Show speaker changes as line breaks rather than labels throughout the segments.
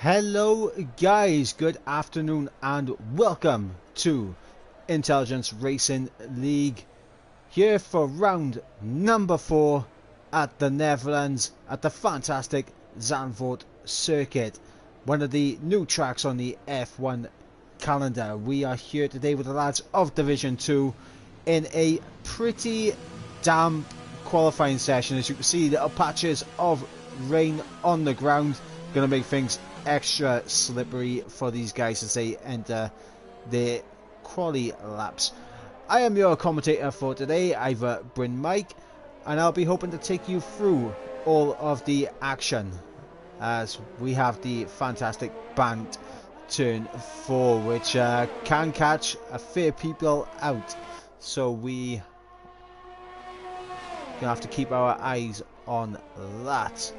Hello guys, good afternoon and welcome to Intelligence Racing League, here for round number 4 at the Netherlands at the fantastic Zandvoort circuit, one of the new tracks on the F1 calendar. We are here today with the lads of Division 2 in a pretty damp qualifying session. As you can see, little patches of rain on the ground, going to make things extra slippery for these guys as they enter their quali laps. I am your commentator for today, Ivor Bryn Mike, and I'll be hoping to take you through all of the action as we have the fantastic banked turn 4, which can catch a fair people out, so we gonna have to keep our eyes on that.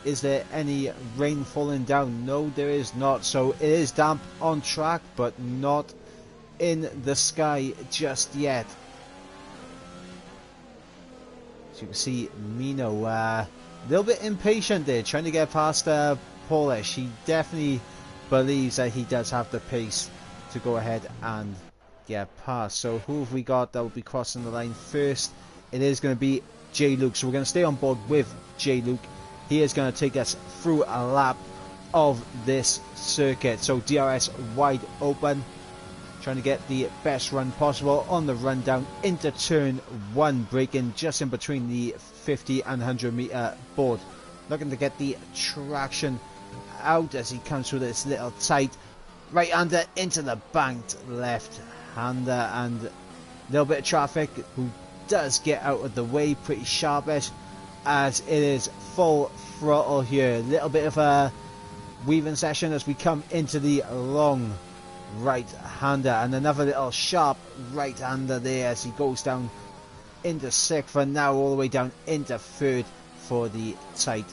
Is there any rain falling down? No, there is not. So it is damp on track, but not in the sky just yet. As you can see, Mino a little bit impatient there, trying to get past Polish. He definitely believes that he does have the pace to go ahead and get past. So who have we got that will be crossing the line first? It is going to be J. Luke. So we're going to stay on board with J. Luke. He is going to take us through a lap of this circuit. So DRS wide open, trying to get the best run possible on the run down into turn 1, braking just in between the 50 and 100 meter board. Looking to get the traction out as he comes through this little tight right hander into the banked left hander, and a little bit of traffic who does get out of the way pretty sharpish as it is full throttle here. A little bit of a weaving session as we come into the long right hander, and another little sharp right hander there as he goes down into 6th and now all the way down into 3rd for the tight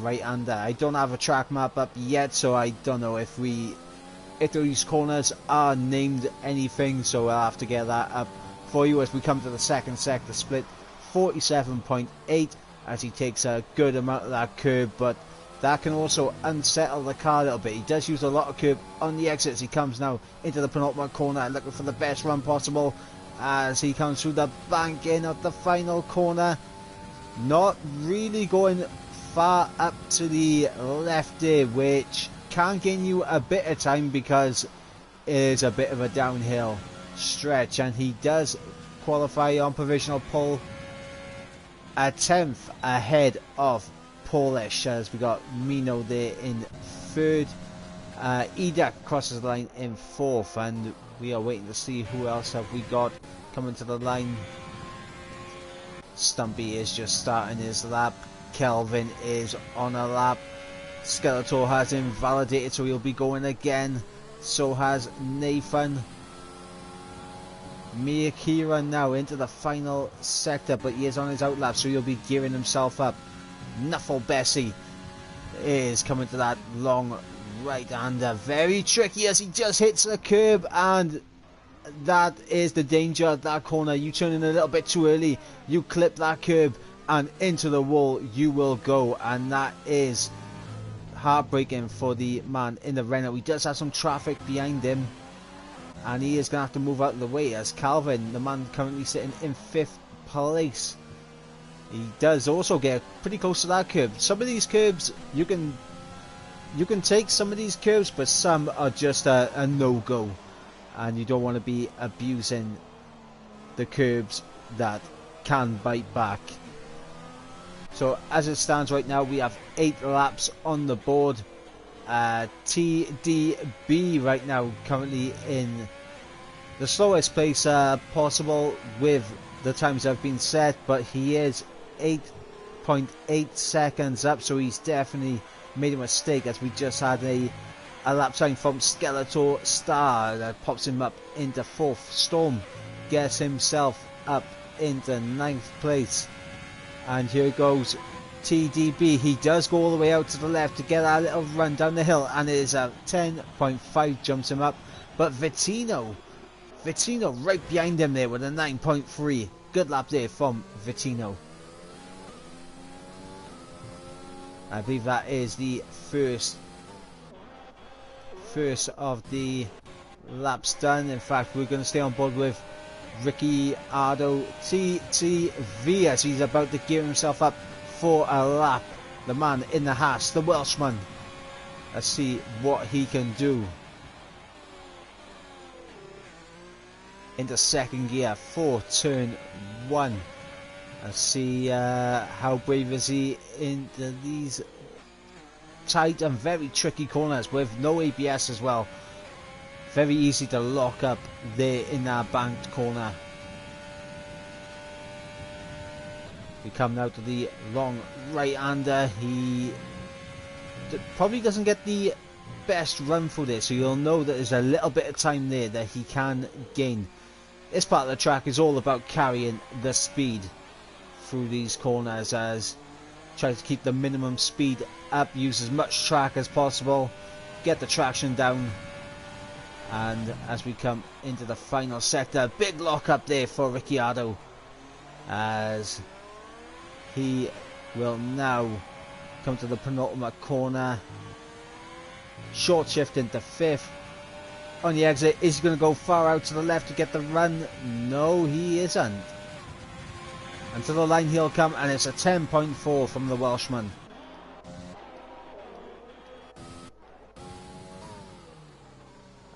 right hander. I don't have a track map up yet, so I don't know if these corners are named anything, so I'll have to get that up for you as we come to the second sector split. 47.8 as he takes a good amount of that curb, but that can also unsettle the car a little bit. He does use a lot of curb on the exits. He comes now into the penultimate corner looking for the best run possible as he comes through the banking of the final corner. Not really going far up to the left there, which can gain you a bit of time because it is a bit of a downhill stretch, and he does qualify on provisional pole, a 10th ahead of Polish, as we got Mino there in 3rd. Ida crosses the line in 4th, and we are waiting to see who else have we got coming to the line. Stumpy is just starting his lap. Kelvin is on a lap. Skeletor has invalidated, so he'll be going again. So has Nathan. Miyakira now into the final sector, but he is on his outlap, so he'll be gearing himself up. Nuffle Bessie is coming to that long right-hander. Very tricky as he just hits the curb, and that is the danger of that corner. You turn in a little bit too early, you clip that curb, and into the wall you will go, and that is heartbreaking for the man in the Renault. He does have some traffic behind him, and he is going to have to move out of the way as Calvin, the man currently sitting in 5th place, he does also get pretty close to that curb. Some of these curbs you can take some of these curves, but some are just a no-go, and you don't want to be abusing the curbs that can bite back. So as it stands right now, we have 8 laps on the board. TDB right now currently in the slowest place possible with the times that have been set, but he is 8.8 seconds up, so he's definitely made a mistake, as we just had a lap time from Skeletor Star that pops him up into 4th. Storm gets himself up into 9th place, and here goes TDB. He does go all the way out to the left to get a little run down the hill, and it is a 10.5 jumps him up, but Vittino right behind him there with a 9.3. Good lap there from Vittino. I believe that is the first of the laps done. In fact, we're going to stay on board with Ricciardo TTV as he's about to gear himself up for a lap. The man in the Haas, the Welshman. Let's see what he can do. Into second gear for turn 1. Let's see how brave is he into these tight and very tricky corners with no ABS as well. Very easy to lock up there in that banked corner. We come now to the long right-hander. He probably doesn't get the best run through this, so you'll know that there's a little bit of time there that he can gain. This part of the track is all about carrying the speed through these corners, as try to keep the minimum speed up, use as much track as possible, get the traction down. And as we come into the final sector, big lock up there for Ricciardo, as he will now come to the penultimate corner. Short shift into 5th. On the exit, is he going to go far out to the left to get the run? No, he isn't. And to the line he'll come, and it's a 10.4 from the Welshman.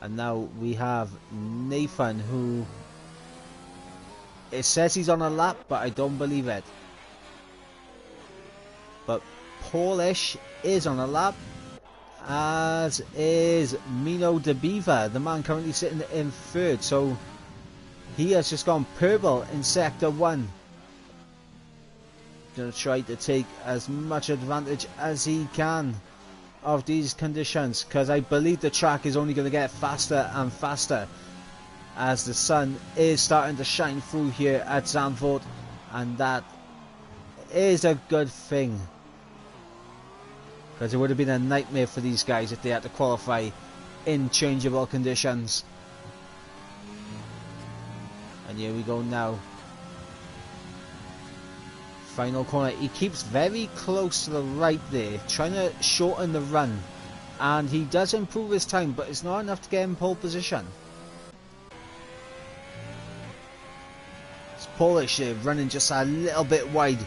And now we have Nathan, who it says he's on a lap, but I don't believe it. But Polish is on a lap, as is Mino de Beaver, the man currently sitting in 3rd. So he has just gone purple in sector 1. Going to try to take as much advantage as he can of these conditions, because I believe the track is only going to get faster and faster as the sun is starting to shine through here at Zandvoort, and that is a good thing, because it would have been a nightmare for these guys if they had to qualify in changeable conditions. And here we go now. Final corner. He keeps very close to the right there, trying to shorten the run, and he does improve his time, but it's not enough to get in pole position. It's Polish here running just a little bit wide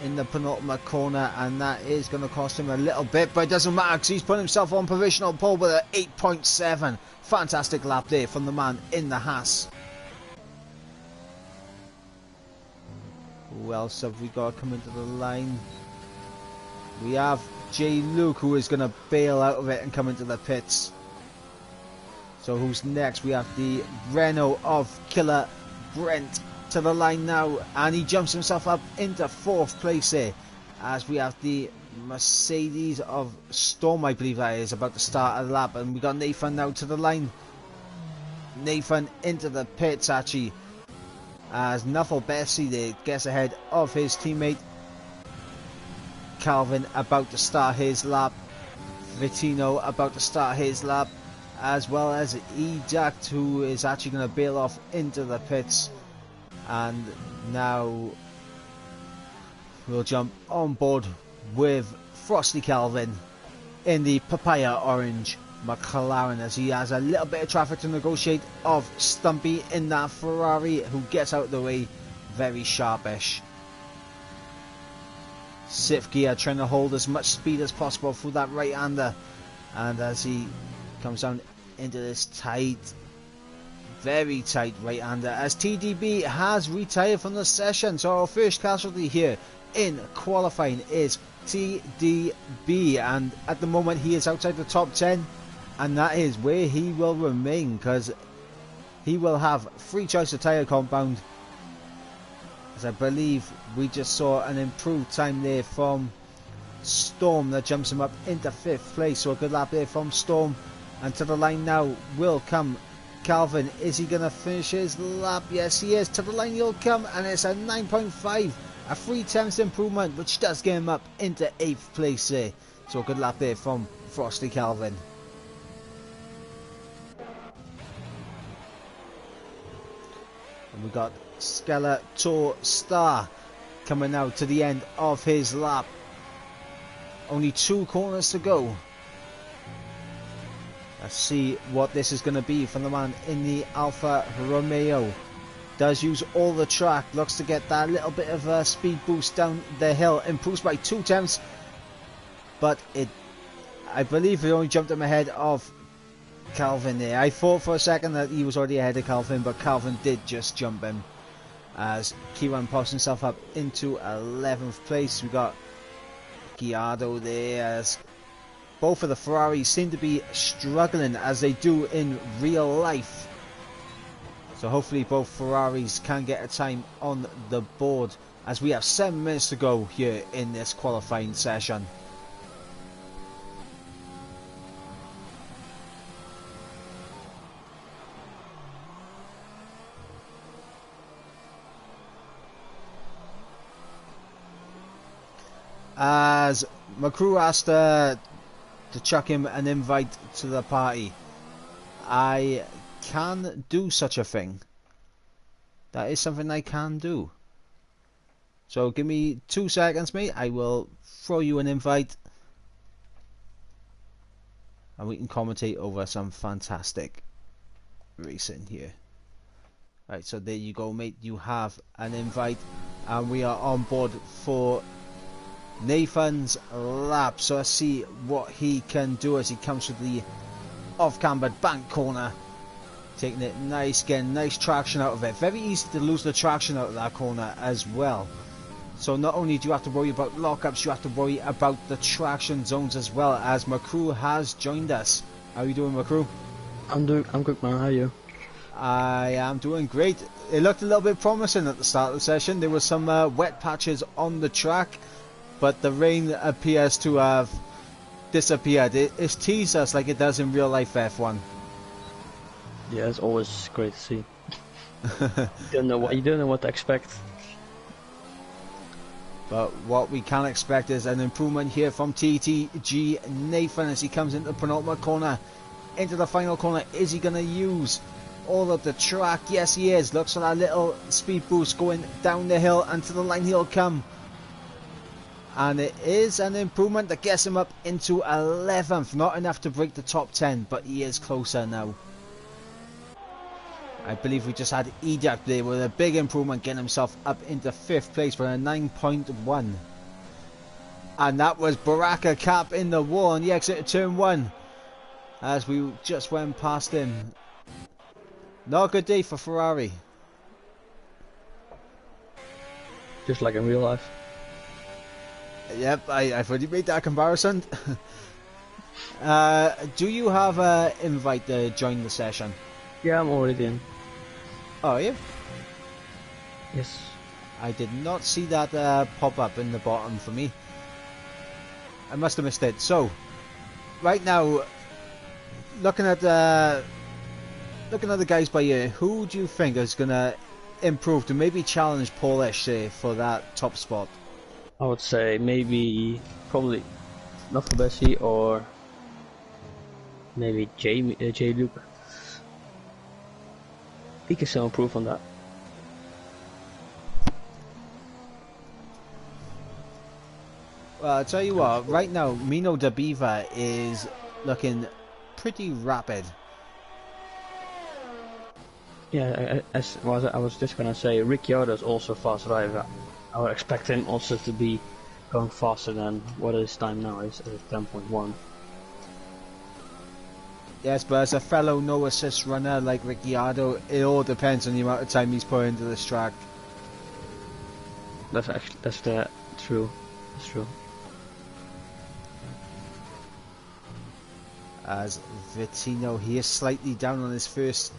in the penultimate corner, and that is going to cost him a little bit, but it doesn't matter because he's put himself on provisional pole with an 8.7. Fantastic lap there from the man in the Haas. Who else have we got coming to the line? We have J. Luke, who is going to bail out of it and come into the pits. So who's next? We have the Renault of Killer Brent to the line now, and he jumps himself up into 4th place here, as we have the Mercedes of Storm, I believe that is, about to start a lap. And we got Nathan now to the line. Nathan into the pits actually, as Nuffle Bessie there gets ahead of his teammate. Calvin about to start his lap. Vittino about to start his lap, as well as Ejact, who is actually going to bail off into the pits. And now we'll jump on board with Frosty Calvin in the Papaya Orange McLaren, as he has a little bit of traffic to negotiate of Stumpy in that Ferrari, who gets out of the way very sharpish. 6th gear, trying to hold as much speed as possible through that right-hander, and as he comes down into this tight, very tight right-hander, as TDB has retired from the session. So our first casualty here in qualifying is TDB, and at the moment he is outside the top 10, and that is where he will remain, because he will have free choice of tyre compound, as I believe we just saw an improved time there from Storm that jumps him up into 5th place. So a good lap there from Storm, and to the line now will come Calvin. Is he going to finish his lap? Yes, he is. To the line he'll come, and it's a 9.5, a 3/10 improvement, which does get him up into 8th place there. So a good lap there from Frosty Calvin. And we got Skeletor Star coming out to the end of his lap Only 2 corners to go. Let's see what this is going to be from the man in the Alfa Romeo. Does use all the track, looks to get that little bit of a speed boost down the hill. Improves by 2 tenths, but I believe he only jumped him ahead of Calvin there. I thought for a second that he was already ahead of Calvin, but Calvin did just jump him. As Kiwan pops himself up into 11th place. We got Ricciardo there, as both of the Ferraris seem to be struggling as they do in real life. So hopefully both Ferraris can get a time on the board, as we have 7 minutes to go here in this qualifying session. As McCrew asked to chuck him an invite to the party, I can do such a thing. That is something I can do. So give me 2 seconds, mate. I will throw you an invite, and we can commentate over some fantastic racing here. Right, so there you go, mate. You have an invite, and we are on board for Nathan's lap. So let's see what he can do as he comes to the off-cambered bank corner. Taking it nice, getting nice traction out of it. Very easy to lose the traction out of that corner as well. So not only do you have to worry about lockups, you have to worry about the traction zones as well, as McCrew has joined us. How are you doing, McCrew?
I'm good, man. How are you?
I am doing great. It looked a little bit promising at the start of the session. There were some wet patches on the track, but the rain appears to have disappeared. It's teased us like it does in real life F1.
Yeah, it's always great to see. You don't know what to expect.
But what we can expect is an improvement here from TTG Nathan as he comes into the penultimate corner, into the final corner. Is he going to use all of the track? Yes, he is. Looks for that little speed boost going down the hill, and to the line he'll come. And it is an improvement that gets him up into 11th. Not enough to break the top 10, but he is closer now. I believe we just had Ediac there with a big improvement, getting himself up into 5th place for a 9.1. And that was Baraka Cap in the wall on the exit of turn 1, as we just went past him. Not a good day for Ferrari.
Just like in real life.
Yep, I've already made that comparison. Do you have an invite to join the session?
Yeah, I'm already in.
Oh, are you?
Yes.
I did not see that pop up in the bottom for me. I must have missed it. So, right now, looking at the guys by here, who do you think is going to improve to maybe challenge Polish for that top spot?
I would say probably not Bessie or maybe J Luke. He can still improve on that.
Well, I'll tell you what, right now, Mino Dabiva is looking pretty rapid.
Yeah, I was just gonna say, Ricciardo is also a fast driver. I would expect him also to be going faster than what his time now is 10.1.
Yes, but as a fellow no assist runner like Ricciardo, it all depends on the amount of time he's put into this track.
That's true. That's true.
As Vittino, he is slightly down on his first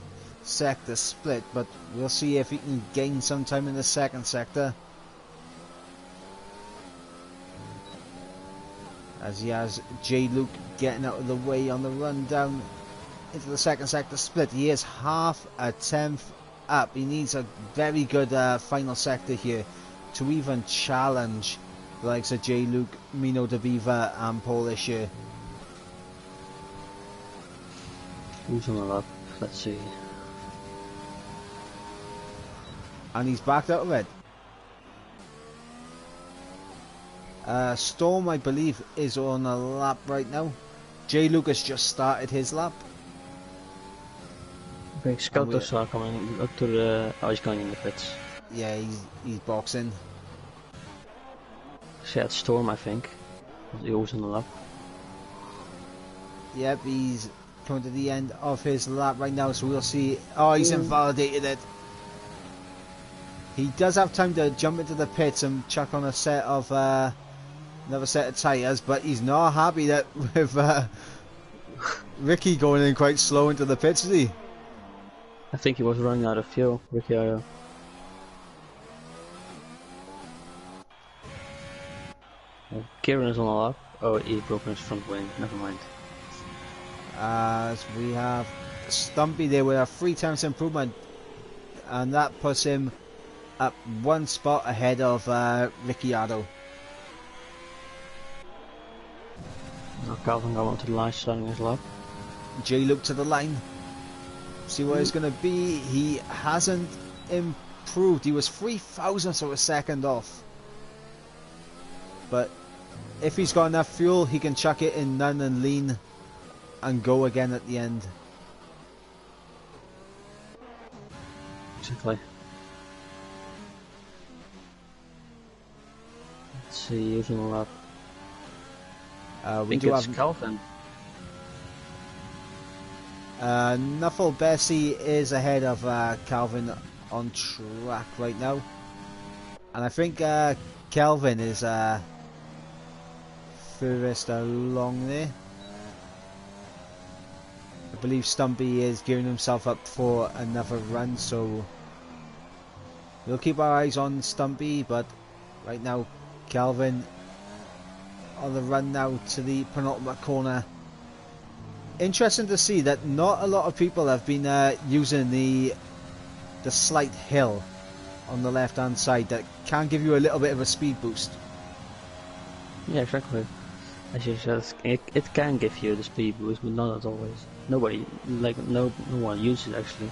sector split, but we'll see if he can gain some time in the second sector. As he has J. Luke getting out of the way on the run down into the second sector split. He is half a tenth up. He needs a very good final sector here to even challenge the likes of J. Luke, Mino Dabiva and Polish here.
Who's on the lap? Let's see. And
he's backed out of it. Storm, I believe, is on a lap right now. Jay Lucas just started his lap.
Okay, Scouters are coming up to the... Oh, he's going in the pits.
Yeah, he's boxing.
Shared Storm, I think. He was on the lap.
Yep, he's coming to the end of his lap right now, so we'll see. Oh, he's invalidated it. He does have time to jump into the pits and chuck on a set of another set of tyres, but he's not happy that with Ricky going in quite slow into the pits, is he?
I think he was running out of fuel, Ricciardo. Kieran is on the lap. Oh, he's broken his front wing. Never mind.
As we have Stumpy there with a 3 times improvement, and that puts him up 1 spot ahead of Ricciardo.
Now Calvin got onto the line, starting his lap.
Jay looked to the line. See what it's going to be. He hasn't improved. He was 0.003 of a second off. But if he's got enough fuel, he can chuck it in none and lean and go again at the end.
Exactly. Let's see who's on the lap.
We
do have Calvin.
Nuffle Bessie is ahead of Calvin on track right now, and I think Calvin is furthest along there. I believe Stumpy is gearing himself up for another run, so we'll keep our eyes on Stumpy, but right now Calvin on the run now to the penultimate corner. Interesting to see that not a lot of people have been using the slight hill on the left hand side that can give you a little bit of a speed boost.
Yeah, exactly. As you said, it can give you the speed boost, but not as always. Nobody, no one uses it actually.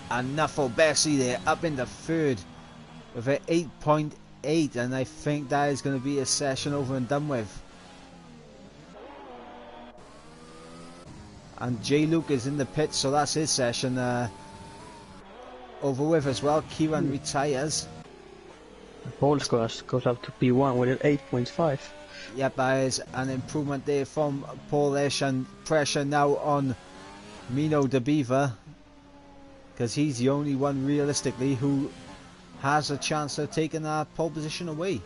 And Nuffle Bessie there up in the third with an 8.8, and I think that is going to be a session over and done with. And Jay Luke is in the pit, so that's his session over with as well. Kieran retires.
Paul goes up to P1 with an 8.5.
Yep, that is an improvement there from Polish, and pressure now on Mino the Beaver, because he's the only one realistically who has a chance of taking a pole position away.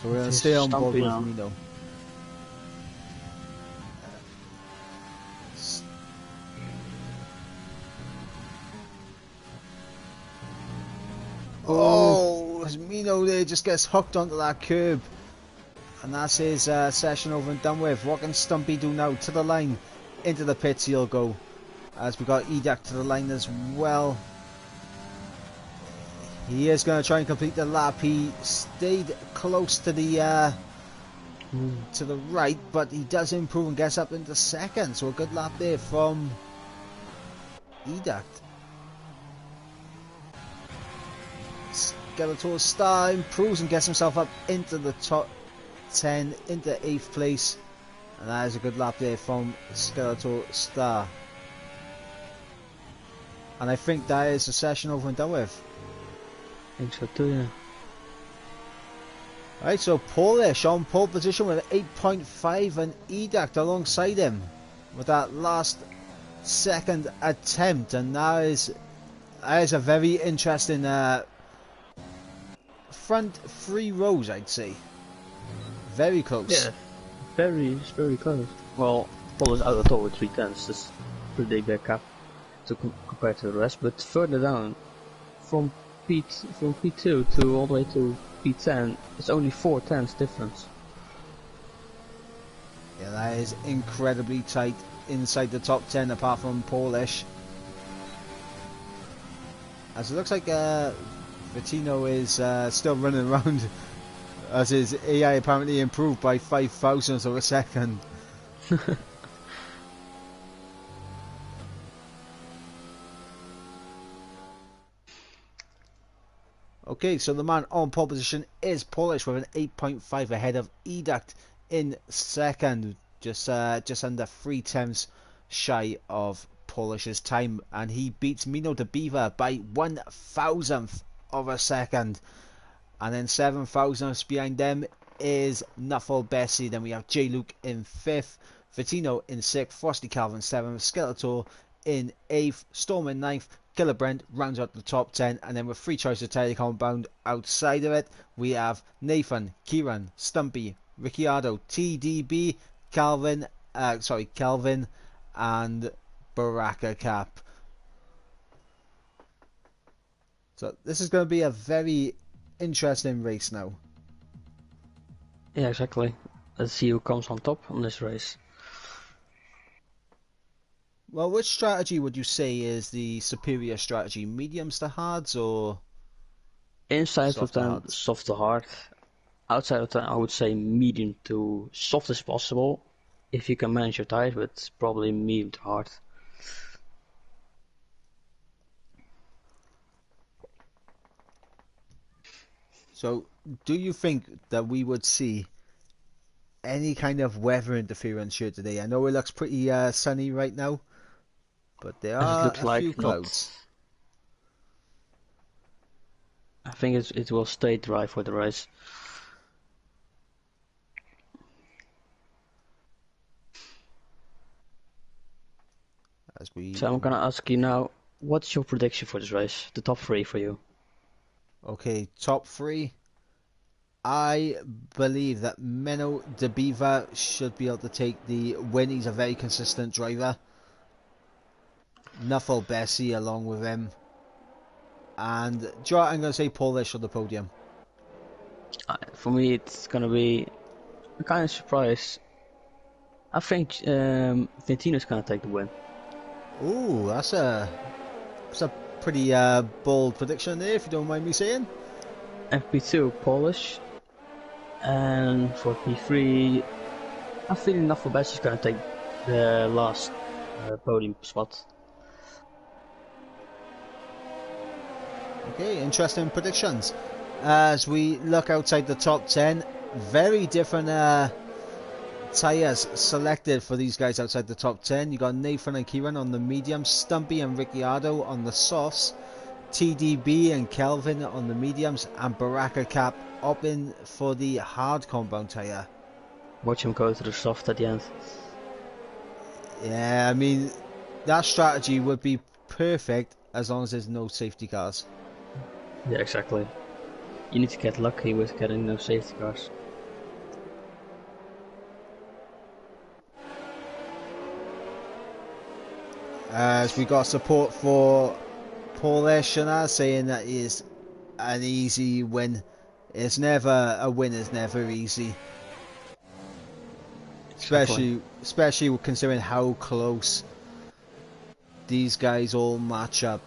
So we're going to stay on board with Mino. Oh, Mino there just gets hooked onto that curb, and that's his session over and done with. What can Stumpy do now? To the line, into the pits he'll go, as we got Edak to the line as well. He is going to try and complete the lap. He stayed close to the right, but he does improve and gets up into second. So a good lap there from Edak. Skeletor Star improves and gets himself up into the top 10, into 8th place, and that is a good lap there from Skeletor Star. And I think that is the session over and done with.
I think so too, yeah.
Right, so Polish on pole position with 8.5, and Edak alongside him with that last second attempt, and that is a very interesting front 3 rows, I'd say. Very close.
Yeah, very close. Well, Paul is out of top with 3/10. That's a pretty big gap to compared to the rest. But further down, from P2 to all the way to P10, it's only 4/10 difference.
Yeah, that is incredibly tight inside the top 10, apart from Polish. As it looks like Vittino is still running around, as his AI apparently improved by 0.005 of a second. Okay, so the man on pole position is Polish with an 8.5 ahead of Educt in second, just under 3 tenths shy of Polish's time, and he beats Mino de Beaver by 1,000th of a second, and then 7 thousandths behind them is Nuffle Bessie. Then we have J Luke in 5th, Vitino in 6th, Frosty Calvin 7th, Skeletor in 8th, Storm in 9th, Killer Brent rounds out the top 10, and then with 3 choices tire compound outside of it, we have Nathan, Kieran, Stumpy, Ricciardo, TDB, Calvin, and Baraka Cap. So this is going to be a very interesting race now.
Yeah, exactly. Let's see who comes on top on this race.
Well, which strategy would you say is the superior strategy? Mediums to hards or
Inside of
soft to
them,
hards?
soft to hard. Outside of that, I would say medium to soft as possible. If you can manage your tires, but probably medium to hard.
So, do you think that we would see any kind of weather interference here today? I know it looks pretty sunny right now, but there
As it
are
looks
a few
like, not.
clouds.
I think it will stay dry for the race. So I'm gonna ask you now, what's your prediction for this race? The top 3 for you.
Okay, top 3. I believe that Menno de Beaver should be able to take the win. He's a very consistent driver. Nuffle Bessie along with him. And I'm going to say Polish on the podium.
For me, it's gonna be a kind of surprise. I think Ventino's gonna take the win.
Ooh, that's a pretty bold prediction there, if you don't mind me saying.
FP2 Polish, and for P3, I'm feeling Nuffle Bessie is gonna take the last podium spot.
Okay, interesting predictions. As we look outside the top 10, very different tyres selected for these guys outside the top 10. You got Nathan and Kieran on the mediums, Stumpy and Ricciardo on the softs, TDB and Kelvin on the mediums, and Baraka Cap up in for the hard compound tyre.
Watch him go to the soft at the end.
Yeah, I mean, that strategy would be perfect as long as there's no safety cars.
Yeah, exactly. You need to get lucky with getting no safety cars.
As we got support for Polish and us saying that is an easy win. It's never a win is never easy. Especially considering how close these guys all match up.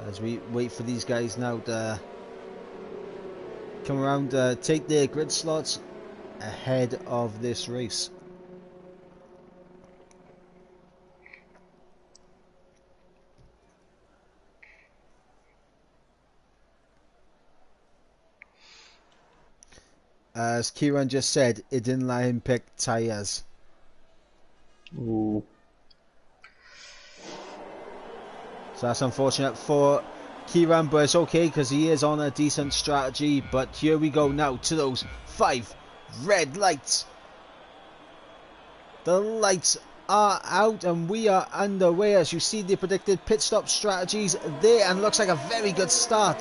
As we wait for these guys now to come around, take their grid slots ahead of this race. As Kieran just said, it didn't let him pick tyres.
Ooh.
So that's unfortunate for Kieran, but it's okay because he is on a decent strategy. But here we go now to those 5 red lights. The lights are out and we are underway. As you see the predicted pit stop strategies there, and looks like a very good start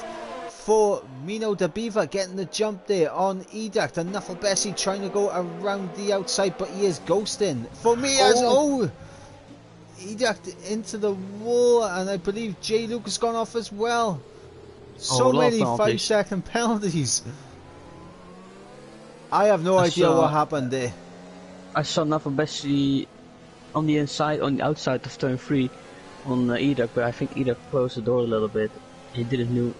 for Mino de Beaver, getting the jump there on Educt, and Nuffle Bessie trying to go around the outside, but he is ghosting. For me as Educt into the wall, and I believe J Luke has gone off as well. So many 5-second penalties. I have no idea what happened there.
I saw Nuffle Bessie on the inside, on the outside of turn 3 on Educt, but I think Educt closed the door a little bit. He didn't know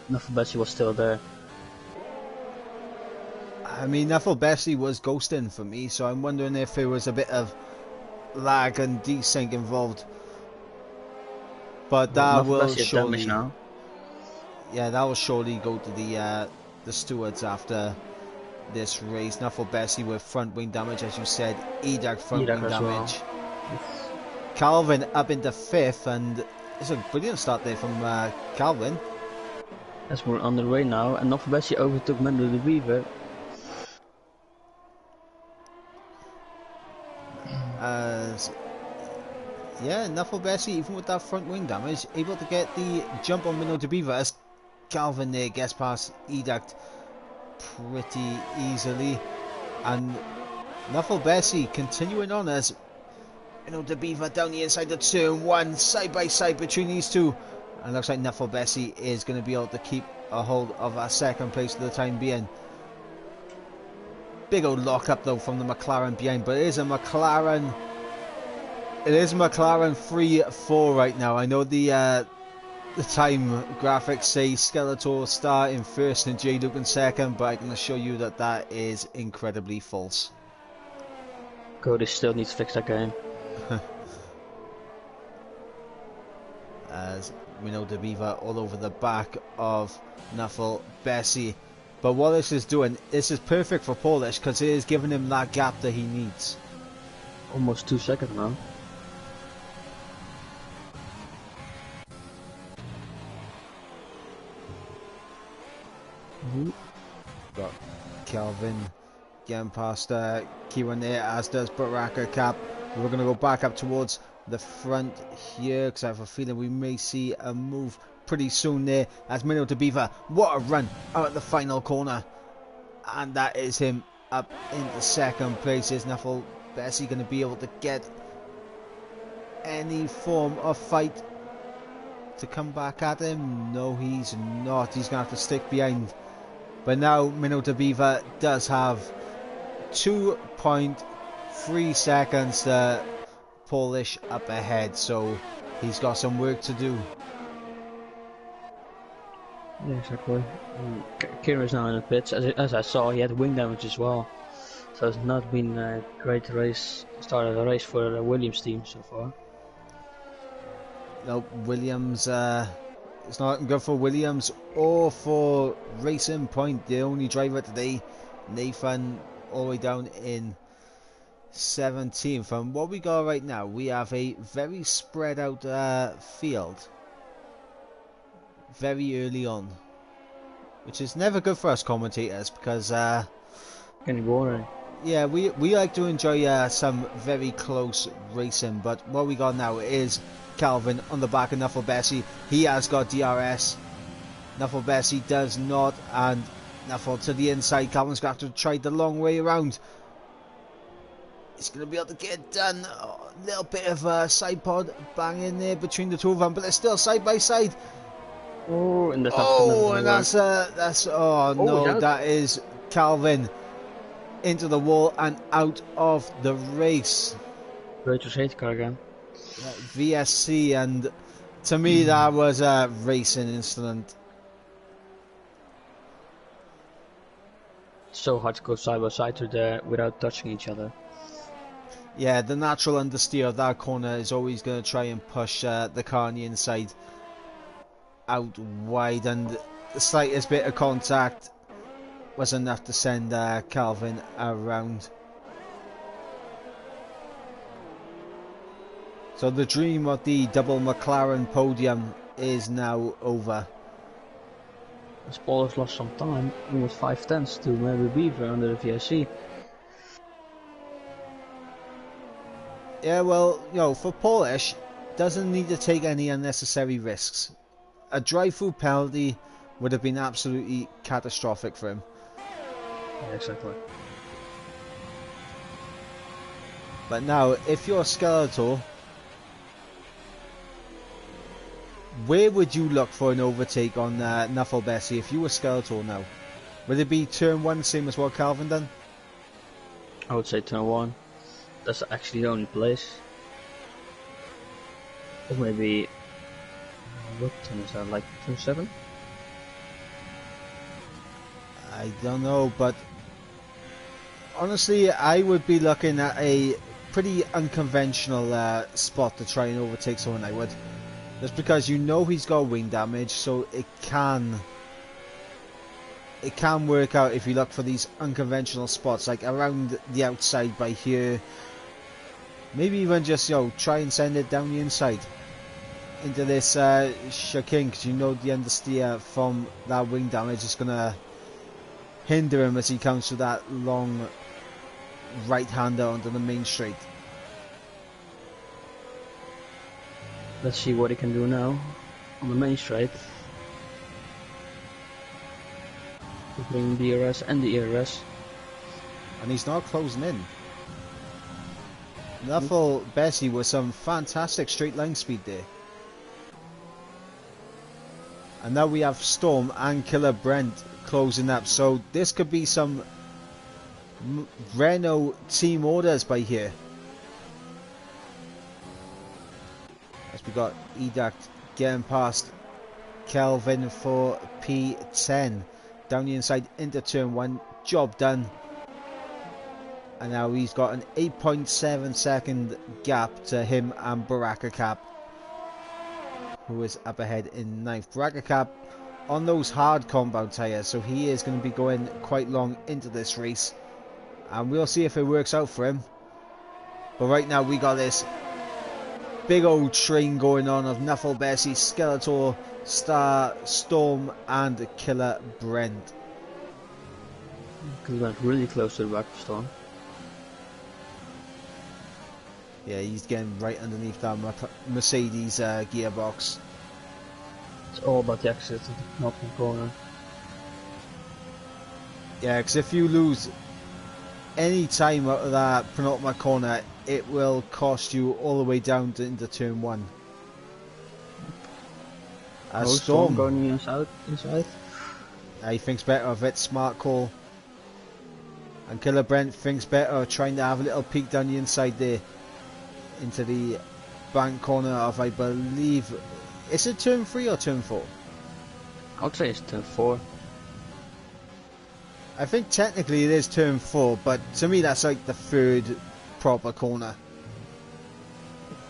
Nuffle Bessie was still there.
I mean, Nuffle Bessie was ghosting for me, so I'm wondering if there was a bit of lag and desync involved. But that will surely,
now.
yeah, that will surely go to the stewards after this race. Nuffle Bessie with front wing damage, as you said. Edak front wing damage.
Well.
Calvin up into 5th, and it's a brilliant start there from Calvin.
As we're on the way now, and Nuffle Bessie overtook Mendo the Beaver.
Yeah, Nuffle Bessie, even with that front wing damage, able to get the jump on Minnow de Beaver as Calvin there gets past Educt pretty easily. And Nuffle Bessie continuing on as Minnow de Beaver down the inside of turn 1, side by side between these two. And looks like Nuffle Bessie is going to be able to keep a hold of a second place for the time being. Big old lock up though from the McLaren behind, but it is a McLaren. It is McLaren 3-4 right now. I know the time graphics say Skeletor start in first and J Luke in second, but I can assure you that that is incredibly false.
Cody still needs to fix that game.
As we know, the Beaver all over the back of Nuffle Bessie. But what this is doing, this is perfect for Polish because it is giving him that gap that he needs.
Almost 2 seconds now.
Got Calvin getting past Kieran there, as does Baraka Cap. We're going to go back up towards the front here because I have a feeling we may see a move pretty soon there as Minnow de Beaver. What a run out at the final corner, and that is him up into second place. Is Nuffle Bessie going to be able to get any form of fight to come back at him? No, he's not. He's going to have to stick behind. But now Minnow de Beaver does have 2.3 seconds to Polish up ahead, so he's got some work to do.
Yeah, exactly. Kira's now in the pits. As I saw, he had wing damage as well. So it's not been a great race, start of the race for the Williams team so far.
No, Williams, it's not good for Williams or for Racing Point, the only driver today. Nathan all the way down in 17th. And what we got right now, we have a very spread out field very early on, which is never good for us commentators because
getting boring.
Yeah, we like to enjoy some very close racing, but what we got now is Calvin on the back of Nuffle Bessie. He has got DRS. Nuffle Bessie does not, and Nuffle to the inside. Calvin's going to have to try the long way around. He's going to be able to get it done. A little bit of side pod bang in there between the two of them, but they're still side by side.
Oh, and that's
that is Calvin into the wall and out of the race.
Virtual safety car again.
VSC, and to me that was a racing incident.
So hard to go side by side to there without touching each other.
Yeah, the natural understeer of that corner is always going to try and push the car on the inside out wide, and the slightest bit of contact was enough to send Calvin around. So the dream of the double McLaren podium is now over.
As Paul has lost some time, almost 5/10 to maybe Beaver under the VSC.
Yeah, well, for Polish, doesn't need to take any unnecessary risks. A drive-through penalty would have been absolutely catastrophic for him.
Yeah, exactly.
But now, if you're Skeletor, where would you look for an overtake on Nuffle Bessie if you were Skeletor now? Would it be turn 1, same as what Calvin done?
I would say turn 1. That's actually the only place. Or maybe... what turn is that, like turn 7?
I don't know, but honestly, I would be looking at a pretty unconventional spot to try and overtake someone. I would, just because you know he's got wing damage, so it can work out if you look for these unconventional spots, like around the outside by here. Maybe even just, you know, try and send it down the inside into this chicane, because you know the understeer from that wing damage is going to hinder him as he comes to that long right-hander onto the main straight.
Let's see what he can do now on the main straight. Between the DRS and the ERS.
And he's not closing in. Nuffle Bessie with some fantastic straight line speed there. And now we have Storm and Killer Brent closing up. So this could be some Renault team orders by here. As we got Educt getting past Kelvin for P10. Down the inside into turn 1. Job done. And now he's got an 8.7 second gap to him and Baraka Cap, who is up ahead in 9th. Baraka Cap on those hard compound tyres, so he is going to be going quite long into this race. And we'll see if it works out for him. But right now we got this big old train going on of Nuffle Bessie, Skeletor, Star, Storm and Killer Brent.
He went really close to the back of Storm.
Yeah, he's getting right underneath that Mercedes gearbox.
It's all about the exit of the penultimate corner.
Yeah, because if you lose any time out of that penultimate corner, it will cost you all the way down to into turn 1. As Storm
going inside.
He thinks better of it, smart call. And Killer Brent thinks better of trying to have a little peek down the inside there. Into the bank corner of, I believe, is it turn 3 or turn 4?
I would say it's turn 4.
I think technically it is turn 4, but to me that's like the 3rd proper corner.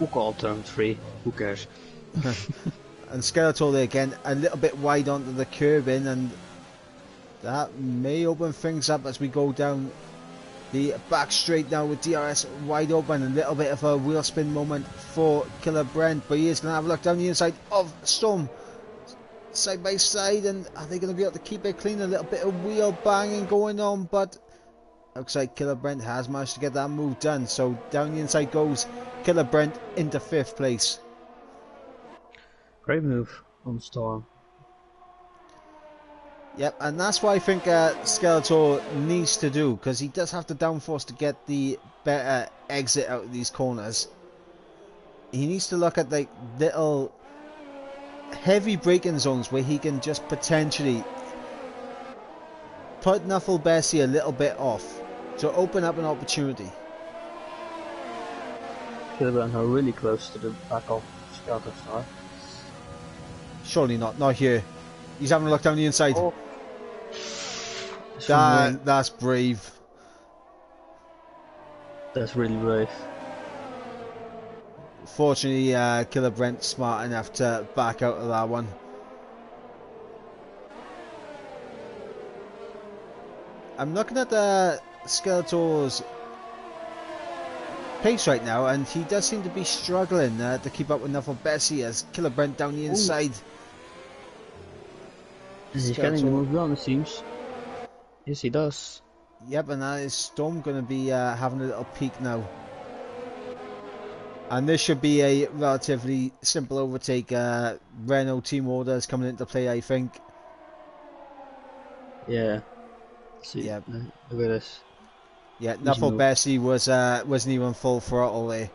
We'll call turn 3, who cares?
And Skeletor there again, a little bit wide onto the curbing, and that may open things up as we go down the back straight now with DRS wide open. A little bit of a wheel spin moment for Killer Brent, but he is going to have a look down the inside of Storm. Side by side, and are they going to be able to keep it clean? A little bit of wheel banging going on, but looks like Killer Brent has managed to get that move done. So down the inside goes Killer Brent into 5th place.
Great move on Storm.
Yep, and that's what I think Skeletor needs to do, because he does have the downforce to get the better exit out of these corners. He needs to look at like little heavy braking zones where he can just potentially put Nuffle Bessie a little bit off to open up an opportunity.
Killer are really close to the back of Skeletor Star.
Surely not here. He's having a look down the inside.
Oh.
That's brave.
That's really brave.
Fortunately, Killer Brent smart enough to back out of that one. I'm looking at Skeletor's pace right now, and he does seem to be struggling to keep up with Nuffle Bessie as Killer Brent down the inside.
He's getting the move on, it seems. Yes, he does.
Yep, and that is Storm going to be having a little peek now. And this should be a relatively simple overtake. Renault team orders coming into play, I think.
Yeah. See,
yep.
Look at this.
Yeah, Nuffle Bessie wasn't even full throttle there.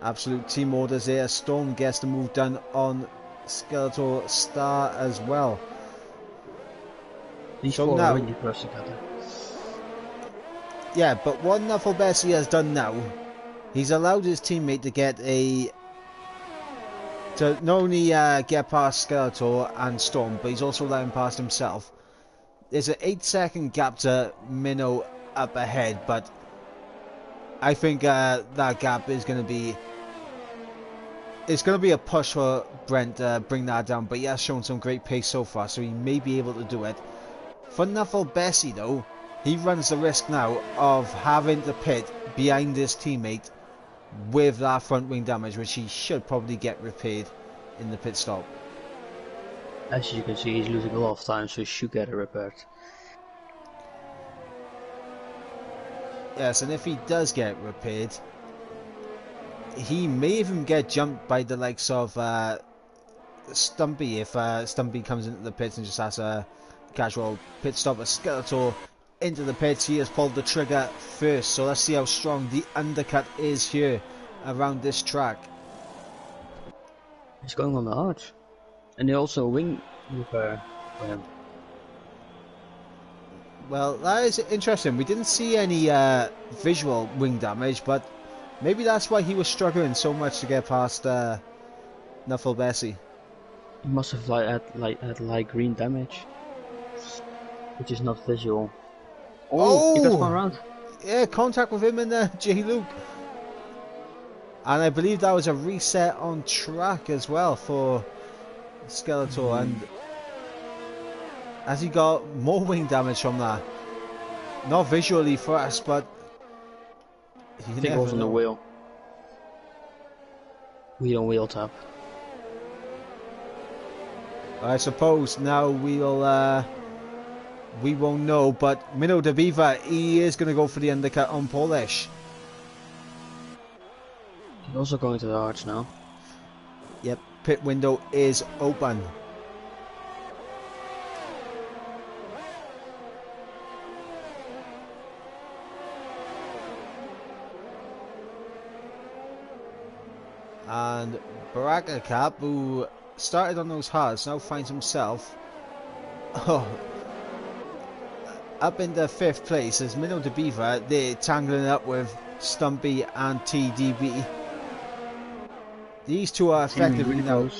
Absolute team orders there. Storm gets the move done on Skeletor Star as well.
These
so
four
now,
are really close together.
Yeah, but what Nuffle Bessie has done now, he's allowed his teammate to get to not only get past Skeletor and Storm, but he's also allowing past himself. There's an 8-second gap to Minnow up ahead, but I think that gap is going to be... It's going to be a push for Brent to bring that down, but he has shown some great pace so far, so he may be able to do it. For Nuffle Bessie, though, he runs the risk now of having to pit behind his teammate with that front wing damage, which he should probably get repaired in the pit stop.
As you can see, he's losing a lot of time, so he should get it repaired.
Yes, and if he does get repaired, he may even get jumped by the likes of Stumpy if Stumpy comes into the pits and just has a casual pit stop. A Skeletor into the pits. He has pulled the trigger first, so let's see how strong the undercut is here around this track.
He's going on the arch, and they also wing repair for him.
Well, that is interesting. We didn't see any visual wing damage, but maybe that's why he was struggling so much to get past Nuffle Bessie.
He must have had light green damage, which is not visual. Oh, he got spun around.
Yeah, contact with him and J-Luke. And I believe that was a reset on track as well for Skeletor. And has he got more wing damage from that? Not visually for us, but
I think it was on the wheel. Wheel on wheel tap.
I suppose now we won't know, but Minnow the Beaver, he is going to go for the undercut on Polish.
He's also going to the arch now.
Yep, pit window is open. And Baraka Cap, who started on those hards, now finds himself up in the 5th place as Minnow the Beaver. They're tangling up with Stumpy and TDB. These two are effectively now.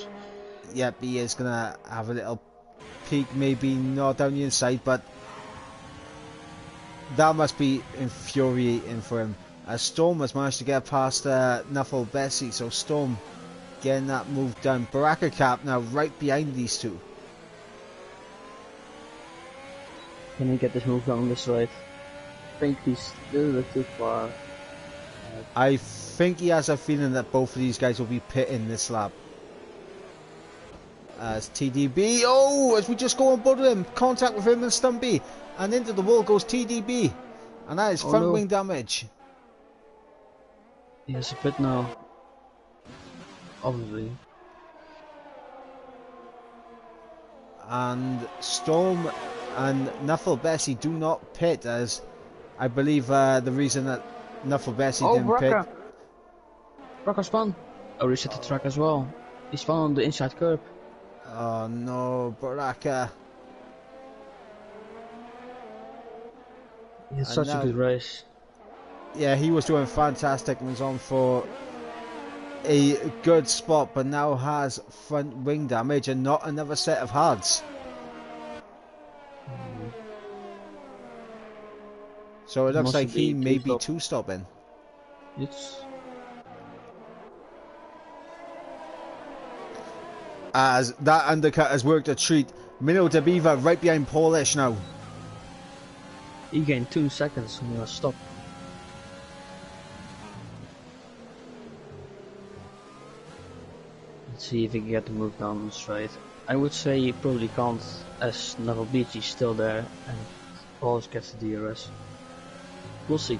Yep, he is gonna have a little peek, maybe not down the inside, but that must be infuriating for him. As Storm has managed to get past Nuffle Bessie, so Storm getting that move done. Baraka Cap now right behind these two.
Can he get this move done on this side? I think he's still a bit too far.
I think he has a feeling that both of these guys will be pitting this lap. As TDB, as we just go on board with him, contact with him and Stumpy, and into the wall goes TDB, and that is front wing damage.
He has a pit now. Obviously.
And Storm and Nuffle Bessie do not pit, as I believe the reason that Nuffle Bessie didn't pit.
Baraka spun. Oh, reset the track as well. He spun on the inside curb.
Oh no, Baraka.
He had such a good race.
Yeah, he was doing fantastic and was on for a good spot, but now has front wing damage and not another set of hards. So it looks like he may be two-stopping.
It's...
As that undercut has worked a treat. Minnow the Beaver right behind Polish now.
He gained 2 seconds when he was stopped. Let's see if he can get the move down straight. I would say he probably can't, as Nuffle Beach is still there and Polish gets the DRS. We'll see.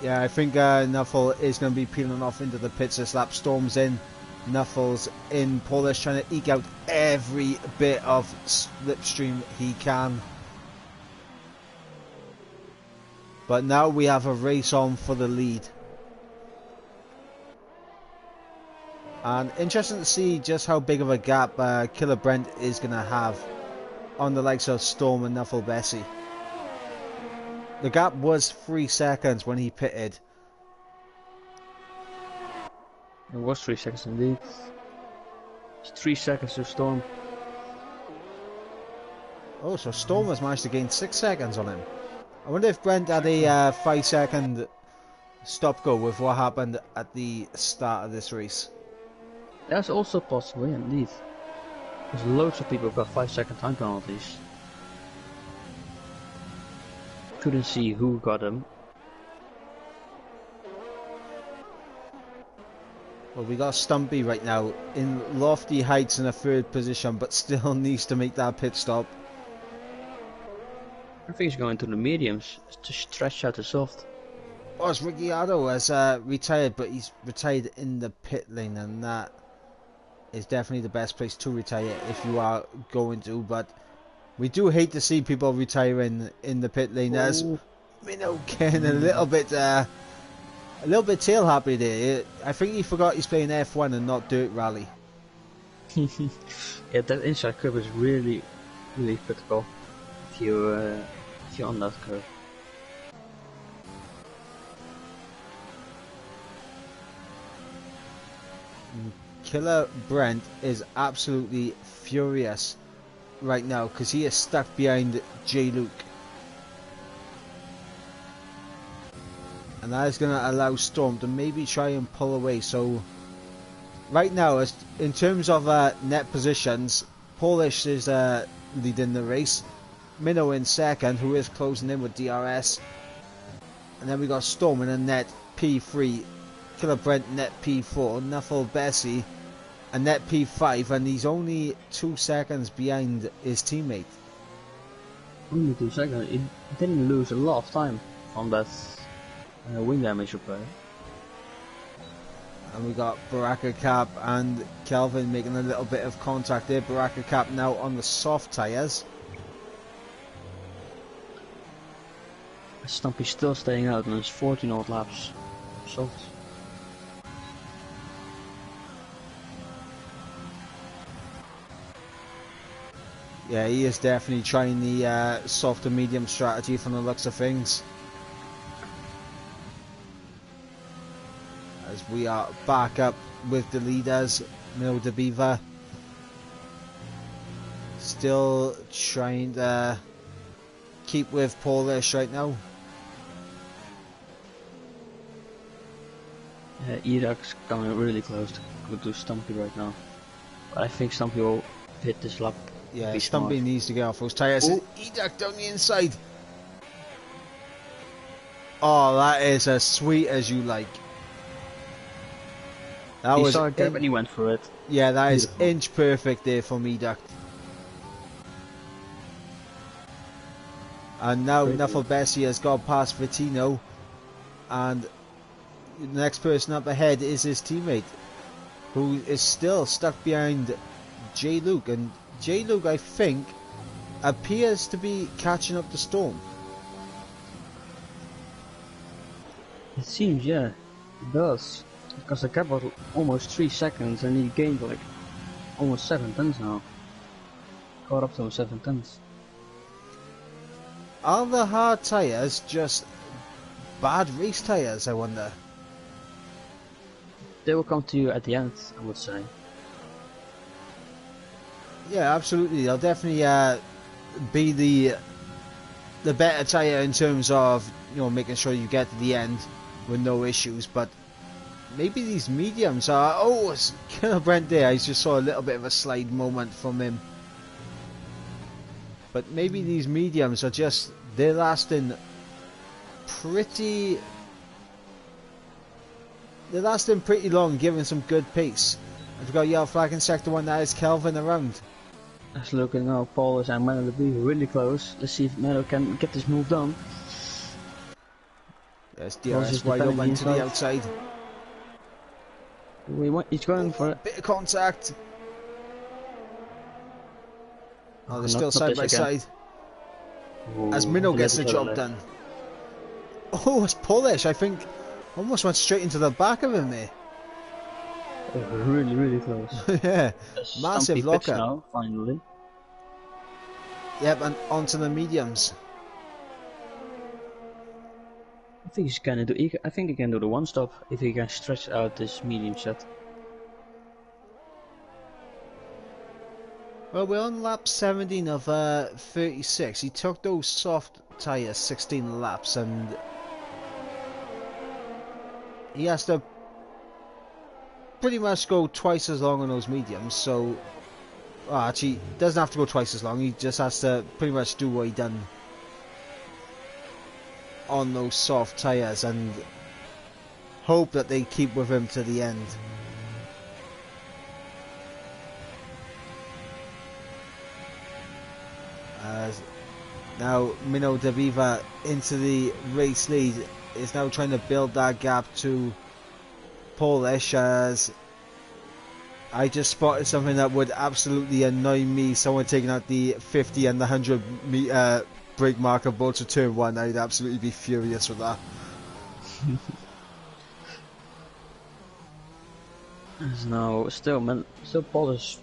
Yeah, I think Nuffle is going to be peeling off into the pits this lap. Storm's in, Nuffle's in, Polish trying to eke out every bit of slipstream he can. But now we have a race on for the lead. And interesting to see just how big of a gap Killer Brent is going to have on the likes of Storm and Nuffle Bessie. The gap was 3 seconds when he pitted.
It was 3 seconds indeed. It's 3 seconds to Storm.
Oh, so Storm has managed to gain 6 seconds on him. I wonder if Brent had a 5-second stop-go with what happened at the start of this race.
That's also possible, yeah, indeed. Because loads of people got 5-second time penalties. Couldn't see who got them.
Well, we got Stumpy right now in lofty heights in a 3rd position, but still needs to make that pit stop.
I think he's going to the mediums to stretch out the soft.
Oh, it's Ricciardo has retired, but he's retired in the pit lane, and that is definitely the best place to retire if you are going to. But we do hate to see people retiring in the pit lane. As Minnow getting a little bit tail happy there. I think he forgot he's playing F1 and not Dirt Rally.
Yeah, that inside curve is really critical if you're on that curve.
Killer Brent is absolutely furious right now because he is stuck behind J. Luke. And that is going to allow Storm to maybe try and pull away. So right now, in terms of net positions, Polish is leading the race. Minnow in 2nd, who is closing in with DRS. And then we got Storm in a net P3, Killer Brent net P4, Nuffle Bessie a net P5, and he's only 2 seconds behind his teammate.
Only 2 seconds? He didn't lose a lot of time on that wing damage repair.
And we got Baraka Cap and Kelvin making a little bit of contact there. Baraka Cap now on the soft tyres.
Stumpy's still staying out and it's 14 odd laps. Soft.
Yeah, he is definitely trying the soft and medium strategy from the looks of things. As we are back up with the leaders, Mil de Beaver. Still trying to keep with Polish right now.
Irak's coming really close to Stumpy right now. But I think Stumpy will hit this lap.
Yeah, Stumpy needs to get off those tyres. Irak down the inside. Oh, that is as sweet as you like. That
he saw a gap and he went for it.
Yeah, that is inch perfect there from Idak. And now Nuffle Bessie has got past Vittino, and the next person up ahead is his teammate, who is still stuck behind J. Luke, and J. Luke, I think, appears to be catching up to Storm.
It seems, yeah, it does. Because the gap was almost 3 seconds and he gained like almost 7 tenths now. Caught up to 7 tenths.
Are the hard tyres just bad race tyres, I wonder?
They will come to you at the end, I would say.
Yeah, absolutely. They'll definitely be the better tyre in terms of, you know, making sure you get to the end with no issues. But maybe these mediums are... Oh, it's Killer Brent there. I just saw a little bit of a slide moment from him. But maybe these mediums are just... They're lasting pretty... They're lasting pretty long, giving some good pace. We've got yellow flag in sector 1, that is Kelvin around.
Let's look at now, Paulus and Melo be really close. Let's see if Melo can get this move done.
There's DRS wide open to the outside.
He's going for it.
Bit of contact. Oh, they're still side by side.
Ooh,
as Minnow gets the job done. Oh, it's Polish, I think. Almost went straight into the back of him there.
Really close.
Yeah, massive locker.
Now, finally.
Yep, and onto the mediums.
I think he's gonna do. I think he can do the one stop if he can stretch out this medium set.
Well, we're on lap 17 of 36. He took those soft tyres 16 laps, and he has to pretty much go twice as long on those mediums. So, well, actually, doesn't have to go twice as long. He just has to pretty much do what he done on those soft tyres and hope that they keep with him to the end. Now Mino Daviva into the race lead is now trying to build that gap to Polish, as I just spotted something that would absolutely annoy me. Someone taking out the 50 and the 100 brake marker both to turn 1. I'd absolutely be furious with that.
No, still Polish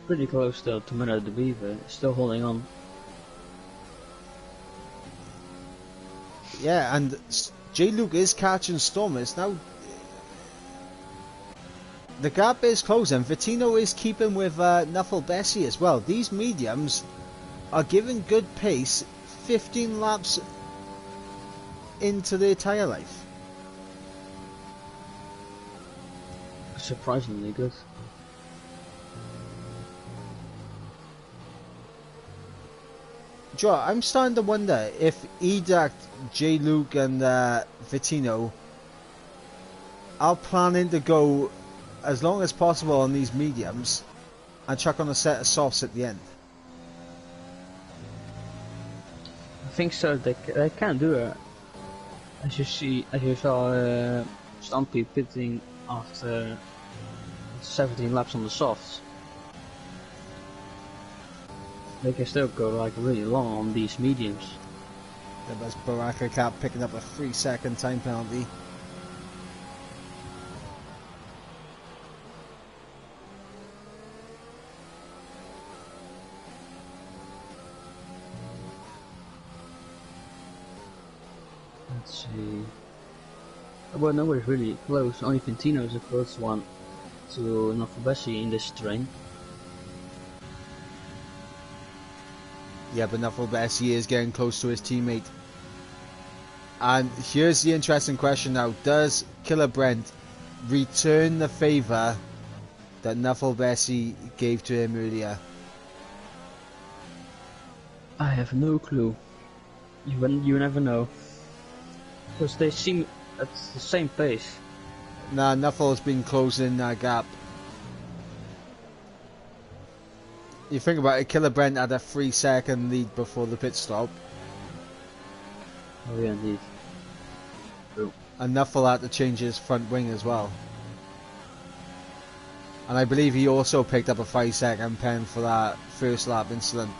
pretty close still to Mino Daviva, still holding on.
Yeah, and J. Luke is catching Storm. It's now the gap is closing. Vittino is keeping with Nuffle Bessie as well. These mediums are giving good pace 15 laps into their tyre life.
Surprisingly good.
Joe, I'm starting to wonder if Edact, J. Luke and Vittino are planning to go as long as possible on these mediums and chuck on a set of softs at the end.
I think so. They can do it. As you saw, Stumpy pitting after 17 laps on the softs. They can still go like really long on these mediums.
There was Baraka Cap picking up a 3-second time penalty.
Let's see. Well, nobody's really close. Only Fintino is the closest one to Nofubesi in this terrain.
Yeah, but Nuffle Bessie is getting close to his teammate. And here's the interesting question now. Does Killer Brent return the favour that Nuffle Bessie gave to him earlier?
I have no clue. You never know. Because they seem at the same pace.
Nah, Nuffle's been closing that gap. You think about it, Killer Brent had a 3-second lead before the pit stop.
Oh yeah, indeed. True.
And Nuffle had to change his front wing as well. And I believe he also picked up a 5-second pen for that first lap incident.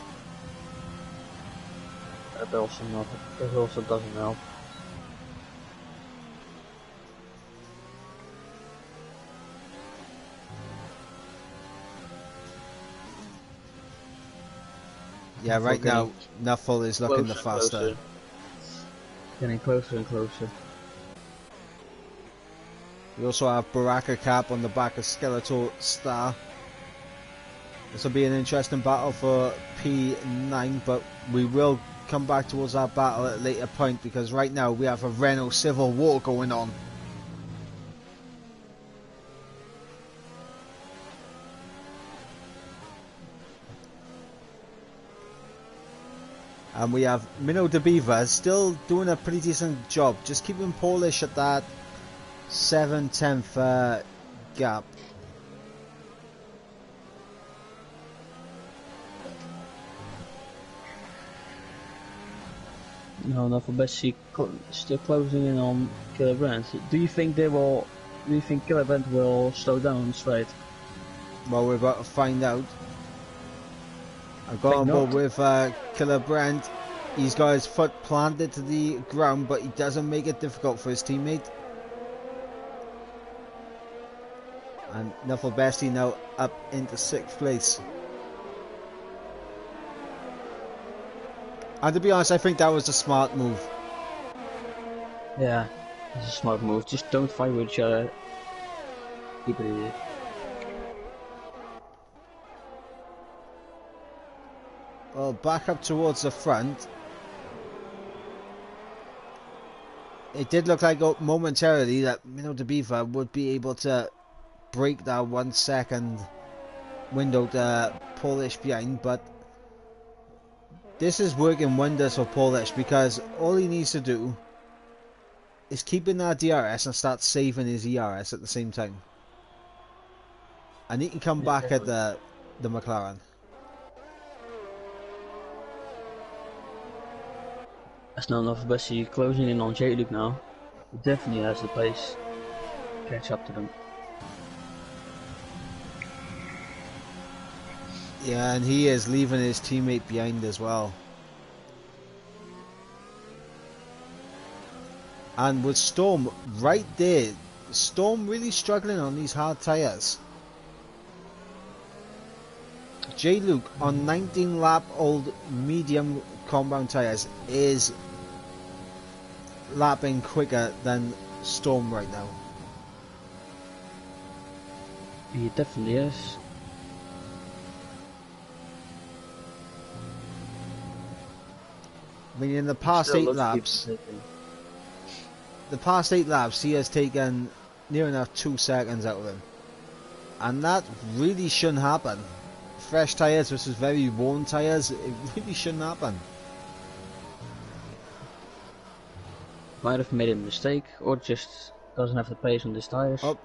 That also doesn't help.
Yeah, right now Nuffle is looking the faster.
Getting closer and closer.
We also have Baraka Cap on the back of Skeletor Star. This will be an interesting battle for P9, but we will come back towards our battle at a later point, because right now we have a Renault civil war going on. And we have Mino Dabiva still doing a pretty decent job, just keeping Polish at that 7/10 gap.
No, not for Bessie still closing in on Killer Brent. Do you think Killer Brent will slow down straight?
Well, we're about to find out. I've got on board with Killer Brent. He's got his foot planted to the ground, but he doesn't make it difficult for his teammate. And Nuffle Bestie now up into 6th place. And to be honest, I think that was a smart move.
Yeah, it's a smart move. Just don't fight with each other. Keep it easy.
So back up towards the front. It did look like momentarily that De Beaver would be able to break that 1 second window to Polish behind, but this is working wonders for Polish because all he needs to do is keep in that DRS and start saving his ERS at the same time. And he can come back at the McLaren.
As now Navabessi closing in on J-Luke now. He definitely has the pace to catch up to them.
Yeah, and he is leaving his teammate behind as well. And with Storm right there, Storm really struggling on these hard tyres. J-Luke on 19 lap old medium compound tyres is lapping quicker than Storm right now.
He definitely is.
I mean, in the past 8 laps, he has taken near enough 2 seconds out of him. And that really shouldn't happen. Fresh tyres versus very worn tyres, it really shouldn't happen.
Might have made a mistake, or just doesn't have the pace on his tyres.
Oh,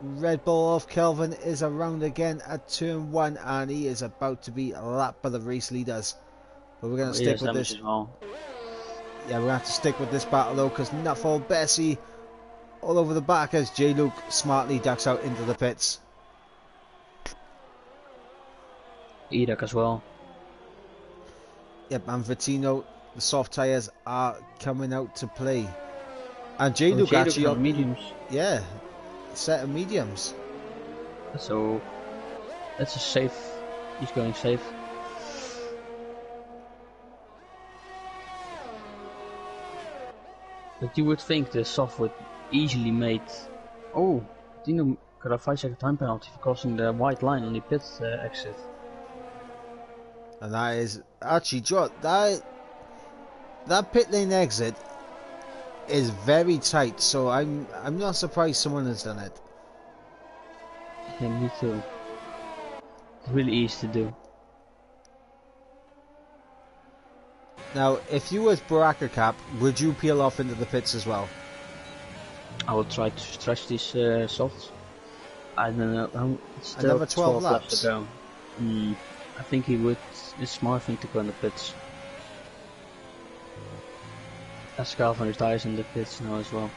Red Bull off Kelvin is around again at turn 1, and he is about to be lapped by the race leaders. But we're going to stick with this.
Well.
Yeah, we're going to have to stick with this battle though, because Nuffle Bessie all over the back as J-Luke smartly ducks out into the pits.
Idak as well.
Yep, and Vittino, the soft tyres are coming out to play. And J-Luke actually
on mediums.
Yeah, set of mediums.
So that's a safe. He's going safe. But you would think the soft would easily made. Oh, Dino got a 5-second time penalty for crossing the white line on the pit exit.
And that is actually that pit lane exit is very tight, so I'm not surprised someone has done it.
Yeah, me too. It's really easy to do.
Now, if you was Baraka Cap, would you peel off into the pits as well?
I will try to stretch these softs. I don't know. Still
Another 12 laps
to go. I think he would. It's a smart thing to go in the pits. As Calvin retires in the pits now as well.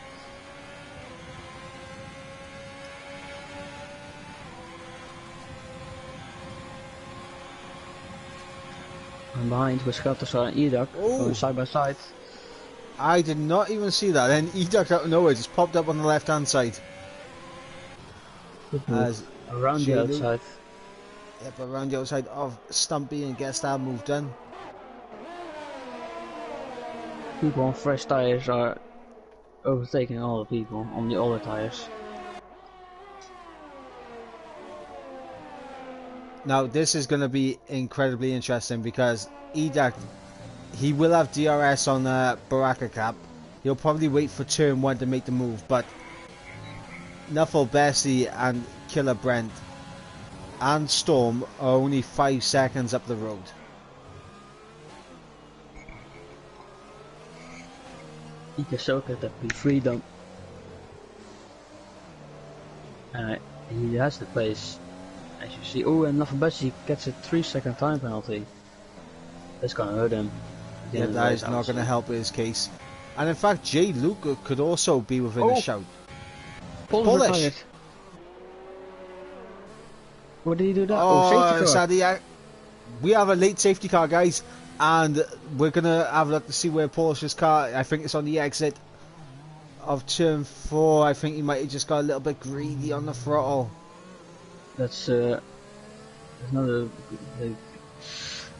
And behind was Galatasaray and Idak going side by side.
I did not even see that. Then Idak out of nowhere just popped up on the left hand side. As
around the outside.
Yep, around the outside of Stumpy and gets that move done.
People on fresh tyres are overtaking all the people on the older tyres.
Now this is going to be incredibly interesting because Idak, he will have DRS on Baraka Cap. He'll probably wait for turn 1 to make the move, but Nuffle Bessie and Killer Brent and Storm are only 5 seconds up the road.
He can show that be freedom. He has the pace. As you see, and Navabashi gets a 3-second time penalty. That's gonna hurt him.
Yeah, that is not gonna help his case. And in fact, J-Luke could also be within a shout.
Polish! What did he do that?
Oh, sadly, we have a late safety car, guys, and we're gonna have a look to see where Polish's car. I think it's on the exit of turn 4. I think he might have just got a little bit greedy on the throttle.
That's another big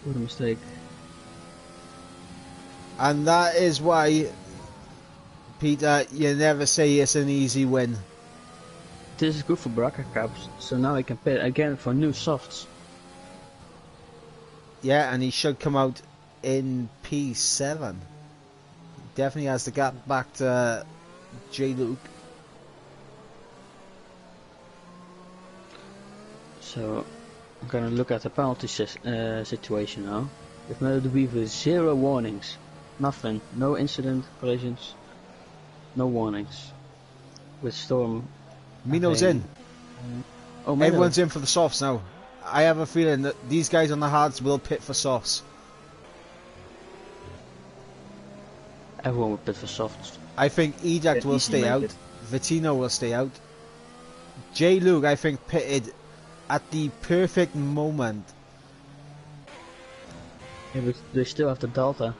what a mistake.
And that is why, Peter, you never say it's an easy win.
This is good for Baraka Caps, so now I can pit again for new softs.
Yeah, and he should come out in P7. Definitely has the gap back to J. Luke.
So I'm gonna look at the penalty situation now. With Mel de Beaver, 0 warnings. Nothing. No incident, collisions. No warnings. With Storm...
Mino's in.
Oh, Mino.
Everyone's in for the softs now. I have a feeling that these guys on the hards will pit for softs.
Everyone will pit for softs.
I think Edact will stay out. Vittino will stay out. J. Luke, I think, pitted at the perfect moment.
Yeah, but they still have the Delta.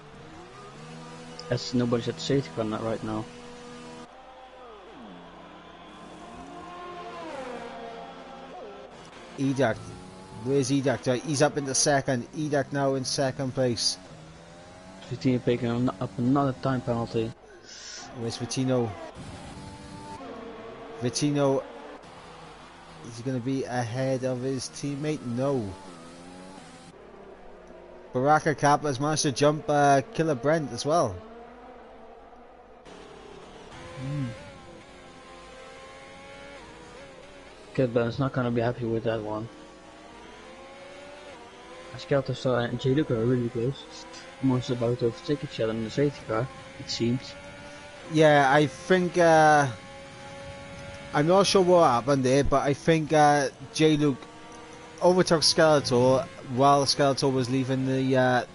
As nobody's at the safety car right now.
Edact. Where's Edact? He's up into second. Edact now in second place.
Vittino picking up another time penalty.
Where's Vittino? Vittino, is he going to be ahead of his teammate? No. Baraka Cap has managed to jump Killer Brent as well.
Kid Brent's not gonna be happy with that one. Skelter and J. Luke are really close. Almost about to overtake each other in the safety car, it seems.
Yeah, I think I'm not sure what happened there, but I think J. Luke overtook Skeletor while Skeletor was leaving the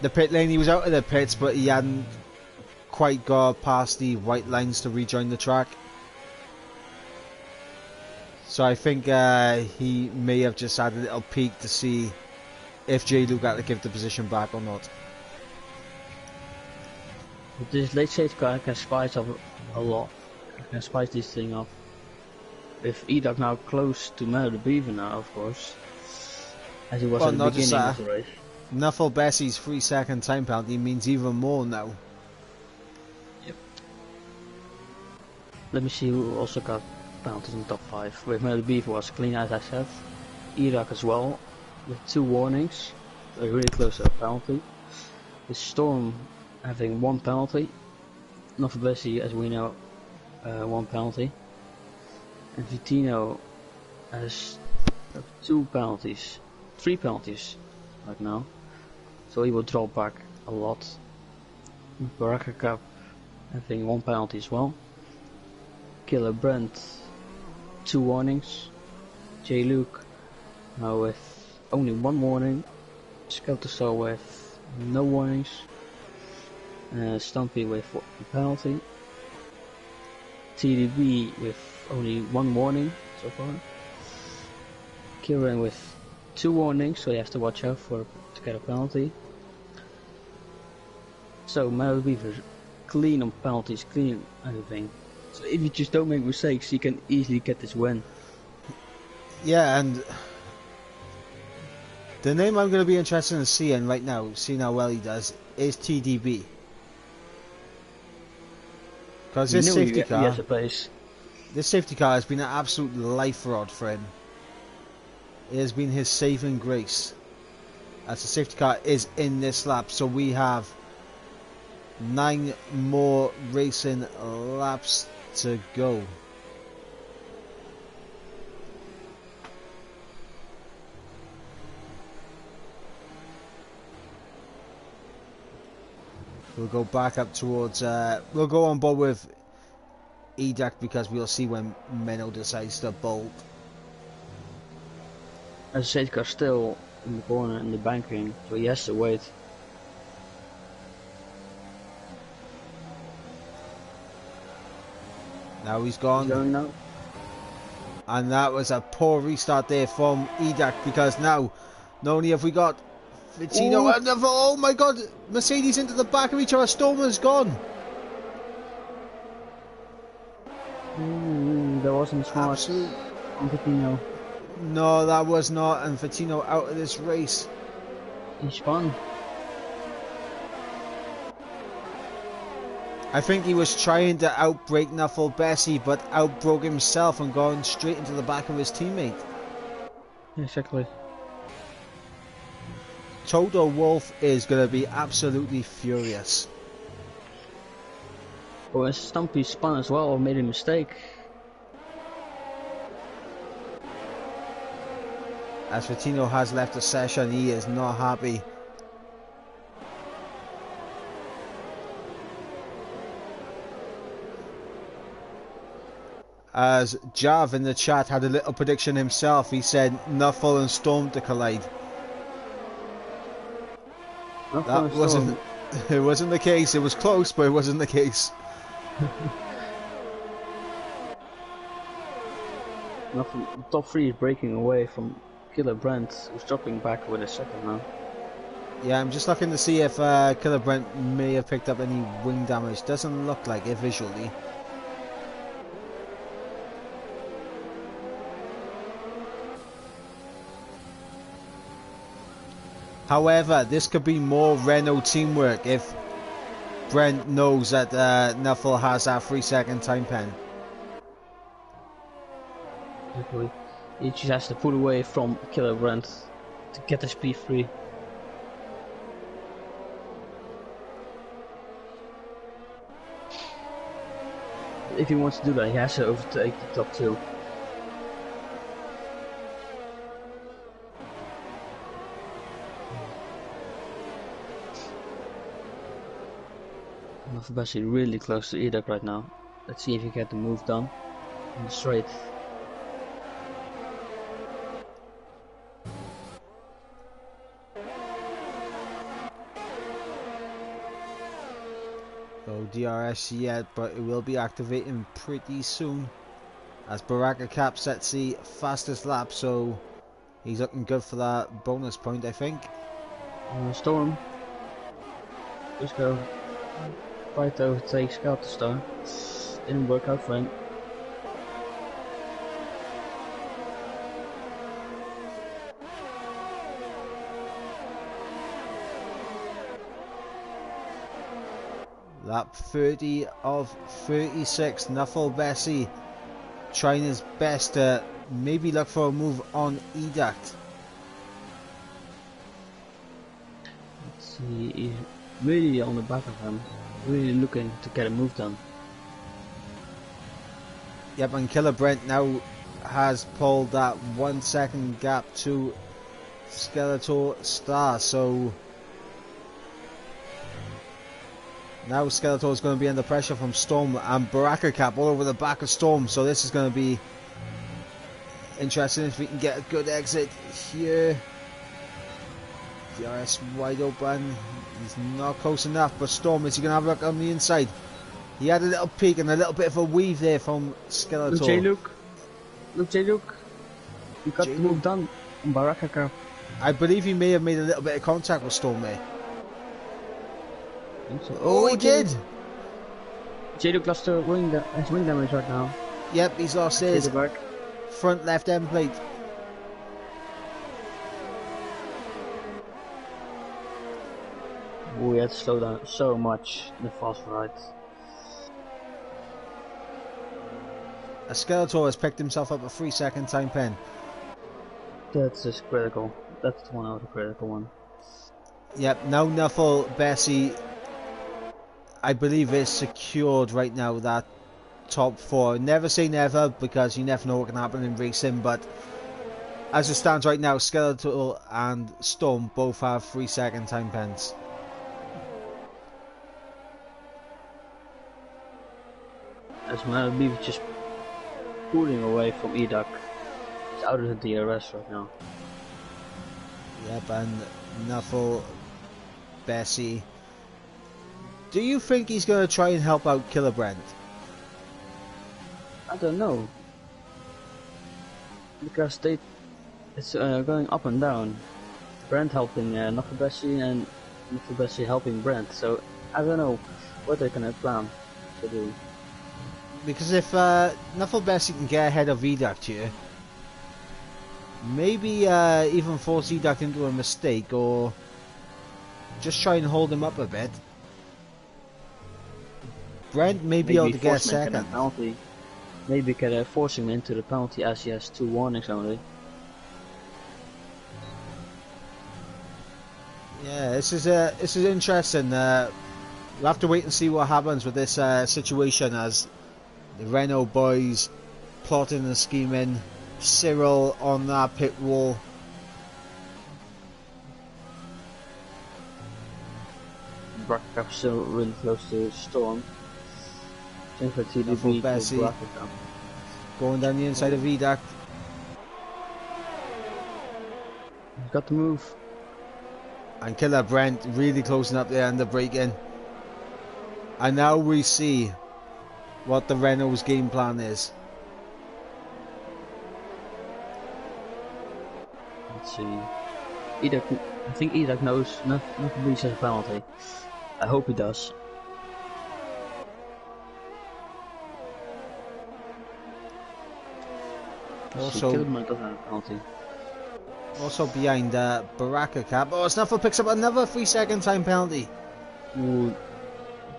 pit lane. He was out of the pits, but he hadn't quite got past the white lines to rejoin the track. So I think he may have just had a little peek to see if J. Luke had to give the position back or not.
But this late safety car can spice up a lot. Can spice this thing up. With Edact now close to Mel de Beaver now, of course. As he was at the beginning of the race.
Nuffle Bessie's 3-second time penalty means even more now.
Yep. Let me see who also got penalties in the top 5. With Mel de Beaver was clean, as I said. Edact as well, with 2 warnings. They're really close to a penalty. With Storm having 1 penalty. Nuffle Bessie, as we know, 1 penalty. And Vittino has 2 penalties. 3 penalties right now. So he will draw back a lot. Baraka Cup having 1 penalty as well. Killer Brent 2 warnings. J. Luke now with only 1 warning. Skelter with no warnings. Stumpy with 1 penalty. TDB with only 1 warning so far. Kieran with 2 warnings, so you have to watch out to get a penalty. So Mel Beaver clean on penalties, clean on everything. So if you just don't make mistakes, you can easily get this win.
Yeah, and the name I'm going to be interested in seeing right now, seeing how well he does, is TDB. Because this safety car, this safety car has been an absolute life rod for him. It has been his saving grace. As the safety car is in this lap, so we have 9 more racing laps to go. We'll go back up towards, we'll go on board with Edact because we'll see when Menno decides to bolt.
As the safety car still in the corner in the banking, so he has to wait.
Now he's gone.
He's going now.
And that was a poor restart there from Edact because now, not only have we got Vittino, and oh my god, Mercedes into the back of each other, Stormer's gone.
That wasn't smart.
Absolute.
On Vittino.
No, that was not, and Vittino out of this race.
He spun.
I think he was trying to outbrake Nuffle Bessie, but outbroke himself and gone straight into the back of his teammate.
Exactly.
Toto Wolff is going to be absolutely furious.
Or has Stumpy spun as well or made a mistake?
As Fantino has left the session, he is not happy. As Jav in the chat had a little prediction himself, he said Nuffle and Storm to collide. That wasn't. It wasn't the case. It was close, but it wasn't the case.
Nothing. Top 3 is breaking away from Killer Brent, who's dropping back with a second now.
Yeah, I'm just looking to see if Killer Brent may have picked up any wing damage. Doesn't look like it visually. However, this could be more Renault teamwork if Brent knows that Nuffle has that 3-second time pen.
Exactly. He just has to pull away from Killer Brent to get the speed free. If he wants to do that, he has to overtake the top 2. Basically really close to Edek right now. Let's see if he can get the move done on the straight.
No DRS yet, but it will be activating pretty soon. As Baraka Cap sets the fastest lap, so he's looking good for that bonus point, I think.
Storm. Let's go. Right to overtake Scout to start. Didn't work out for him.
Lap 30 of 36. Nuffle Bessie trying his best to maybe look for a move on Educt.
Let's see, he's really on the back of him. Really looking to get a move done.
Yep, and Killer Brent now has pulled that 1 second gap to Skeletor Star, so now Skeletor is going to be under pressure from Storm and Baraka Cap all over the back of Storm, so this is going to be interesting if we can get a good exit here. DRS wide open. He's not close enough, but Storm, is he going to have a look on the inside? He had a little peek and a little bit of a weave there from Skeletor.
Look, J-Luke. Look, J-Luke. You got the move done on Baraka Cap.
I believe he may have made a little bit of contact with Storm there.
So.
Oh, he did!
J-Luke lost his wing damage right now.
Yep, he's lost his front left end plate.
We had to slow down so much in the fast ride.
A Skeletor has picked himself up a 3-second time pen.
That's just critical. That's one out of the critical one.
Yep, now Nuffle Bessie, I believe, is secured right now, that top 4. Never say never, because you never know what can happen in racing, but as it stands right now, Skeletor and Storm both have 3-second time pens.
As Malibu just pulling away from Educ. He's out of the DRS right now.
Yep, and Nuffle Bessie. Do you think he's going to try and help out Killer Brent?
I don't know. Because it's going up and down. Brent helping Nuffle Bessie and Nuffle Bessie helping Brent. So I don't know what they're going to plan to do.
Because if Nuffle Bessie can get ahead of Educt here, maybe even force Educt into a mistake, or just try and hold him up a bit. Brent may be able to get a second.
Maybe can force him into the penalty as he has 2 warnings only.
Yeah, this is interesting. We'll have to wait and see what happens with this situation as the Renault boys plotting and scheming. Cyril on that pit wall.
Brackcap still really close to Storm. Seems like TDB
Bessie
to Brackcap.
going down the inside of Vidac.
He's got to move.
And Killer Brent really closing up there and the break-in. And now we see what the Renault's game plan is.
Let's see. I think Idak knows not to reach a penalty. I hope he does.
Also, also behind Baraka Cap. Oh, Snuffle picks up another 3-second time penalty.
Ooh,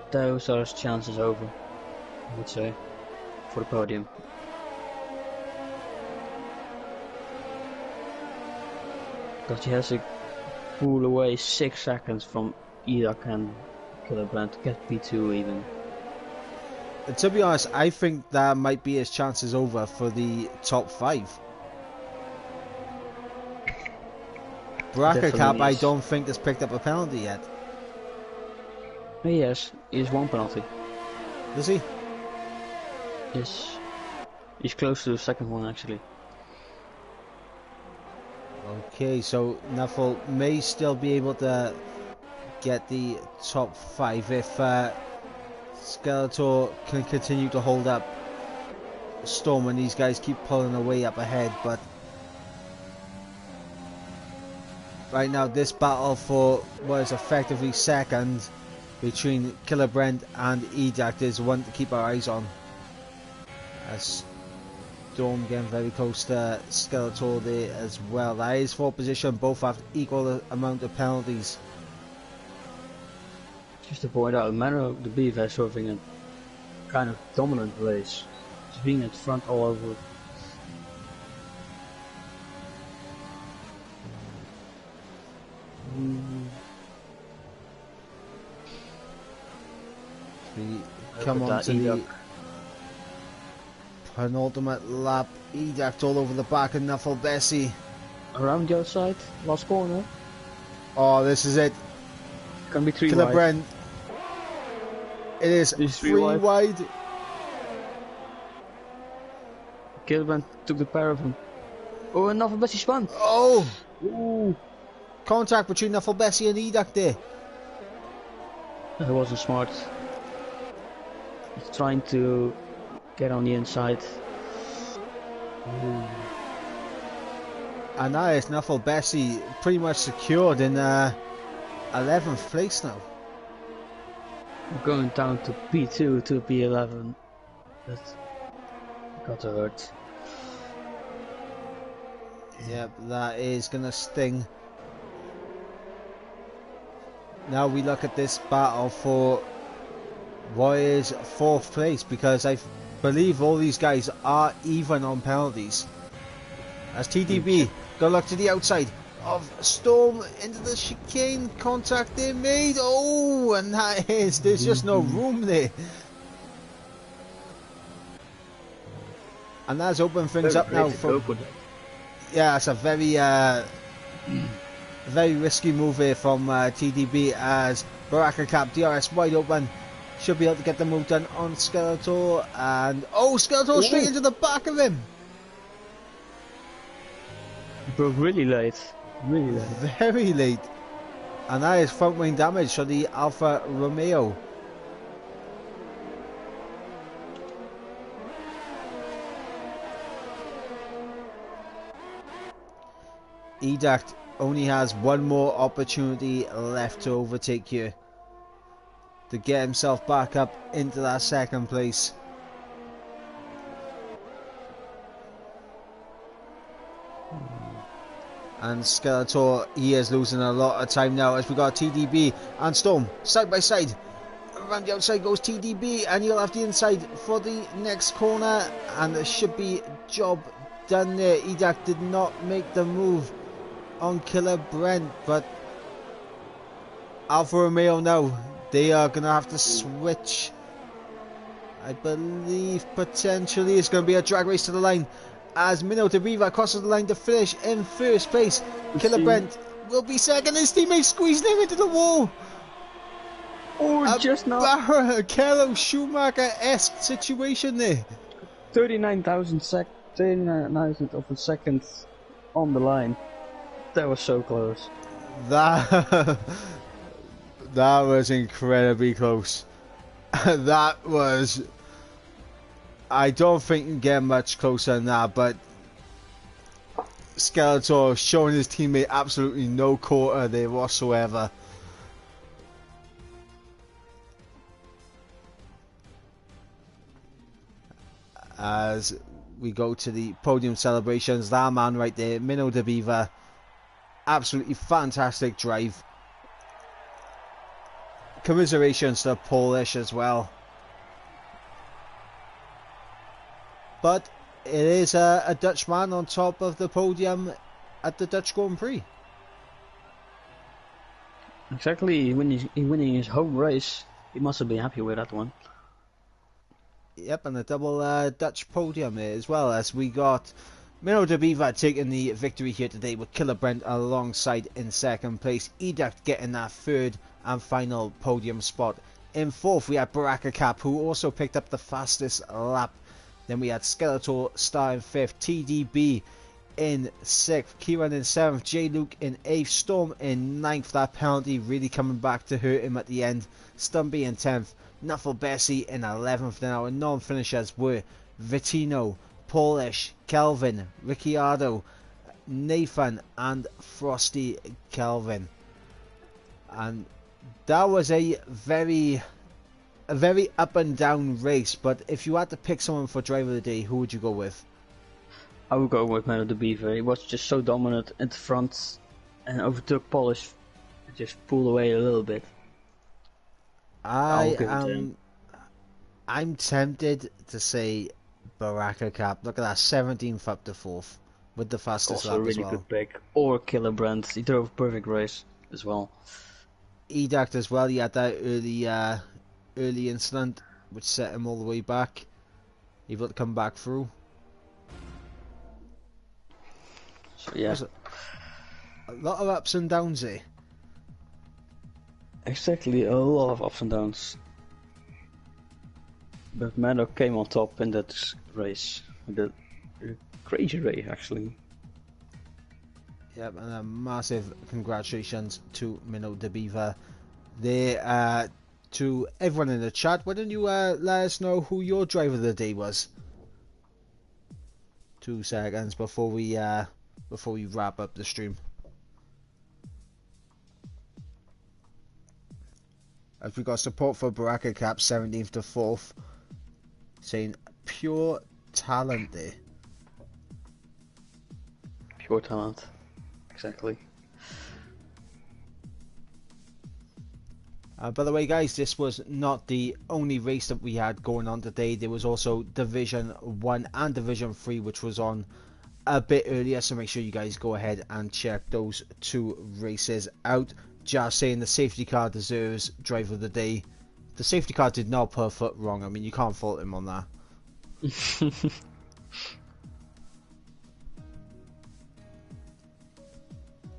those are his chances over, I would say, for the podium. Because he has to pull away 6 seconds from Idak and Killerbrand to get P2 even.
And to be honest, I think that might be his chances over for the top 5. Baraka Cap, I don't think has picked up a penalty yet.
Yes, he has 1 penalty.
Does he?
Yes. He's close to the second one actually.
Okay, so Nuffle may still be able to get the top 5 if Skeletor can continue to hold up Storm and these guys keep pulling away up ahead. But right now this battle for what is effectively second between Killer Brent and Edact is one to keep our eyes on, as Storm getting very close to Skeletor there as well. That is 4th position, both have equal amount of penalties.
Just to point out, Mano the Beef has having a kind of dominant race. He's being at front all over.
We come on to the penultimate lap. Edact all over the back of Nuffle Bessie.
Around the outside, last corner.
Oh, this is it.
Can be 3
Killer
wide.
Brent. It is 3 wide.
Killerbrand took the pair of him. Oh, and Nuffle Bessie spun.
Oh!
Ooh.
Contact between Nuffle Bessie and Edact there.
That wasn't smart. He's trying to get on the inside. Ooh.
And now it's Nuffle Bessie pretty much secured in 11th place now.
We're going down to P2 to P11. That got to hurt.
Yep, that is gonna sting. Now we look at this battle for what is 4th place, because I believe all these guys are even on penalties. As TDB, good luck to the outside of Storm into the chicane, contact they made. Oh, and that is, there's just no room there. And that's opened things up now for. Yeah, it's a very very risky move here from TDB, as Baraka Cap DRS wide open, should be able to get the move done on Skeletor, and oh, Skeletor straight into the back of him.
Broke really late. Really late.
Very late. And that is front wing damage for the Alfa Romeo. Edact only has one more opportunity left to overtake you, to get himself back up into that 2nd place. And Skeletor, he is losing a lot of time now, as we got TDB and Storm side by side. Around the outside goes TDB, and he'll have the inside for the next corner, and there should be job done there. Edact did not make the move on Killer Brent, but Alfa Romeo now. They are going to have to switch. I believe potentially it's going to be a drag race to the line as Mino de Riva crosses the line to finish in first place. Killer Brent will be second. His teammate squeezing him into the wall.
Oh, just now.
Barrichello Schumacher-esque situation there.
39,000 of a second on the line. That was so close.
That was incredibly close. That was... I don't think you can get much closer than that, but Skeletor showing his teammate absolutely no quarter there whatsoever. As we go to the podium celebrations, that man right there, Mino de Beaver, absolutely fantastic drive. Commiserations to Polish as well. But it is a Dutch man on top of the podium at the Dutch Grand Prix.
Exactly, winning his home race, he must have been happy with that one.
Yep, and a double Dutch podium there as well, as we got Mino de Beaver taking the victory here today with Killer Brent alongside in second place. Educt getting that third and final podium spot. In fourth we had Baraka Cap, who also picked up the fastest lap. Then we had Skeletor Star in fifth, TDB in sixth, Kieran in seventh, J-Luke in eighth, Storm in ninth. That penalty really coming back to hurt him at the end. Stumpy in 10th, Nuffle Bessie in 11th. Then our non-finishers were Vitino, Polish, Kelvin, Ricciardo, Nathan and Frosty Kelvin. And that was a very up and down race, but if you had to pick someone for driver of the day, who would you go with?
I would go with Mino de Beaver. He was just so dominant at the front and overtook Polish. Just pulled away a little bit.
I'm tempted to say Baraka Cap. Look at that, 17th up to 4th with the fastest lap
also a really
as well.
good pick. Or Killer Brand. He drove a perfect race as well.
Educt as well. He had that early incident which set him all the way back. Able to come back through.
So yeah,
a lot of ups and downs there.
Exactly, a lot of ups and downs. But Mano came on top in that race. The crazy race, actually.
Yep, and a massive congratulations to Mino de Beaver. There, to everyone in the chat, why don't you let us know who your driver of the day was? 2 seconds before we wrap up the stream. As we got support for Baraka Cap, 17th to 4th, saying pure talent there.
Pure talent, exactly.
By the way, guys, this was not the only race that we had going on today. There was also Division 1 and Division 3, which was on a bit earlier, so make sure you guys go ahead and check those 2 races out. Just saying the safety car deserves driver of the day. The safety car did not put a foot wrong. I mean, you can't fault him on that.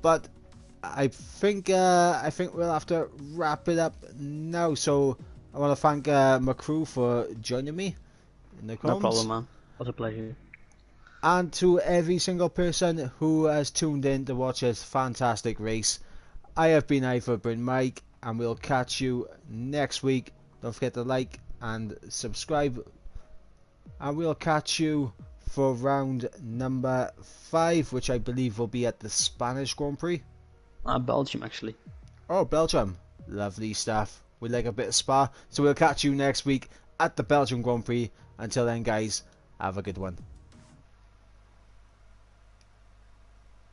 But I think we'll have to wrap it up now. So I want to thank my crew for joining me in the comms.
No problem, man. It was a pleasure.
And to every single person who has tuned in to watch this fantastic race, I have been Ivorbrin Mike, and we'll catch you next week. Don't forget to like and subscribe, and we'll catch you for round number 5, which I believe will be at the Spanish Grand Prix.
Belgium, actually.
Oh, Belgium. Lovely stuff. We like a bit of Spa. So we'll catch you next week at the Belgian Grand Prix. Until then, guys, have a good one.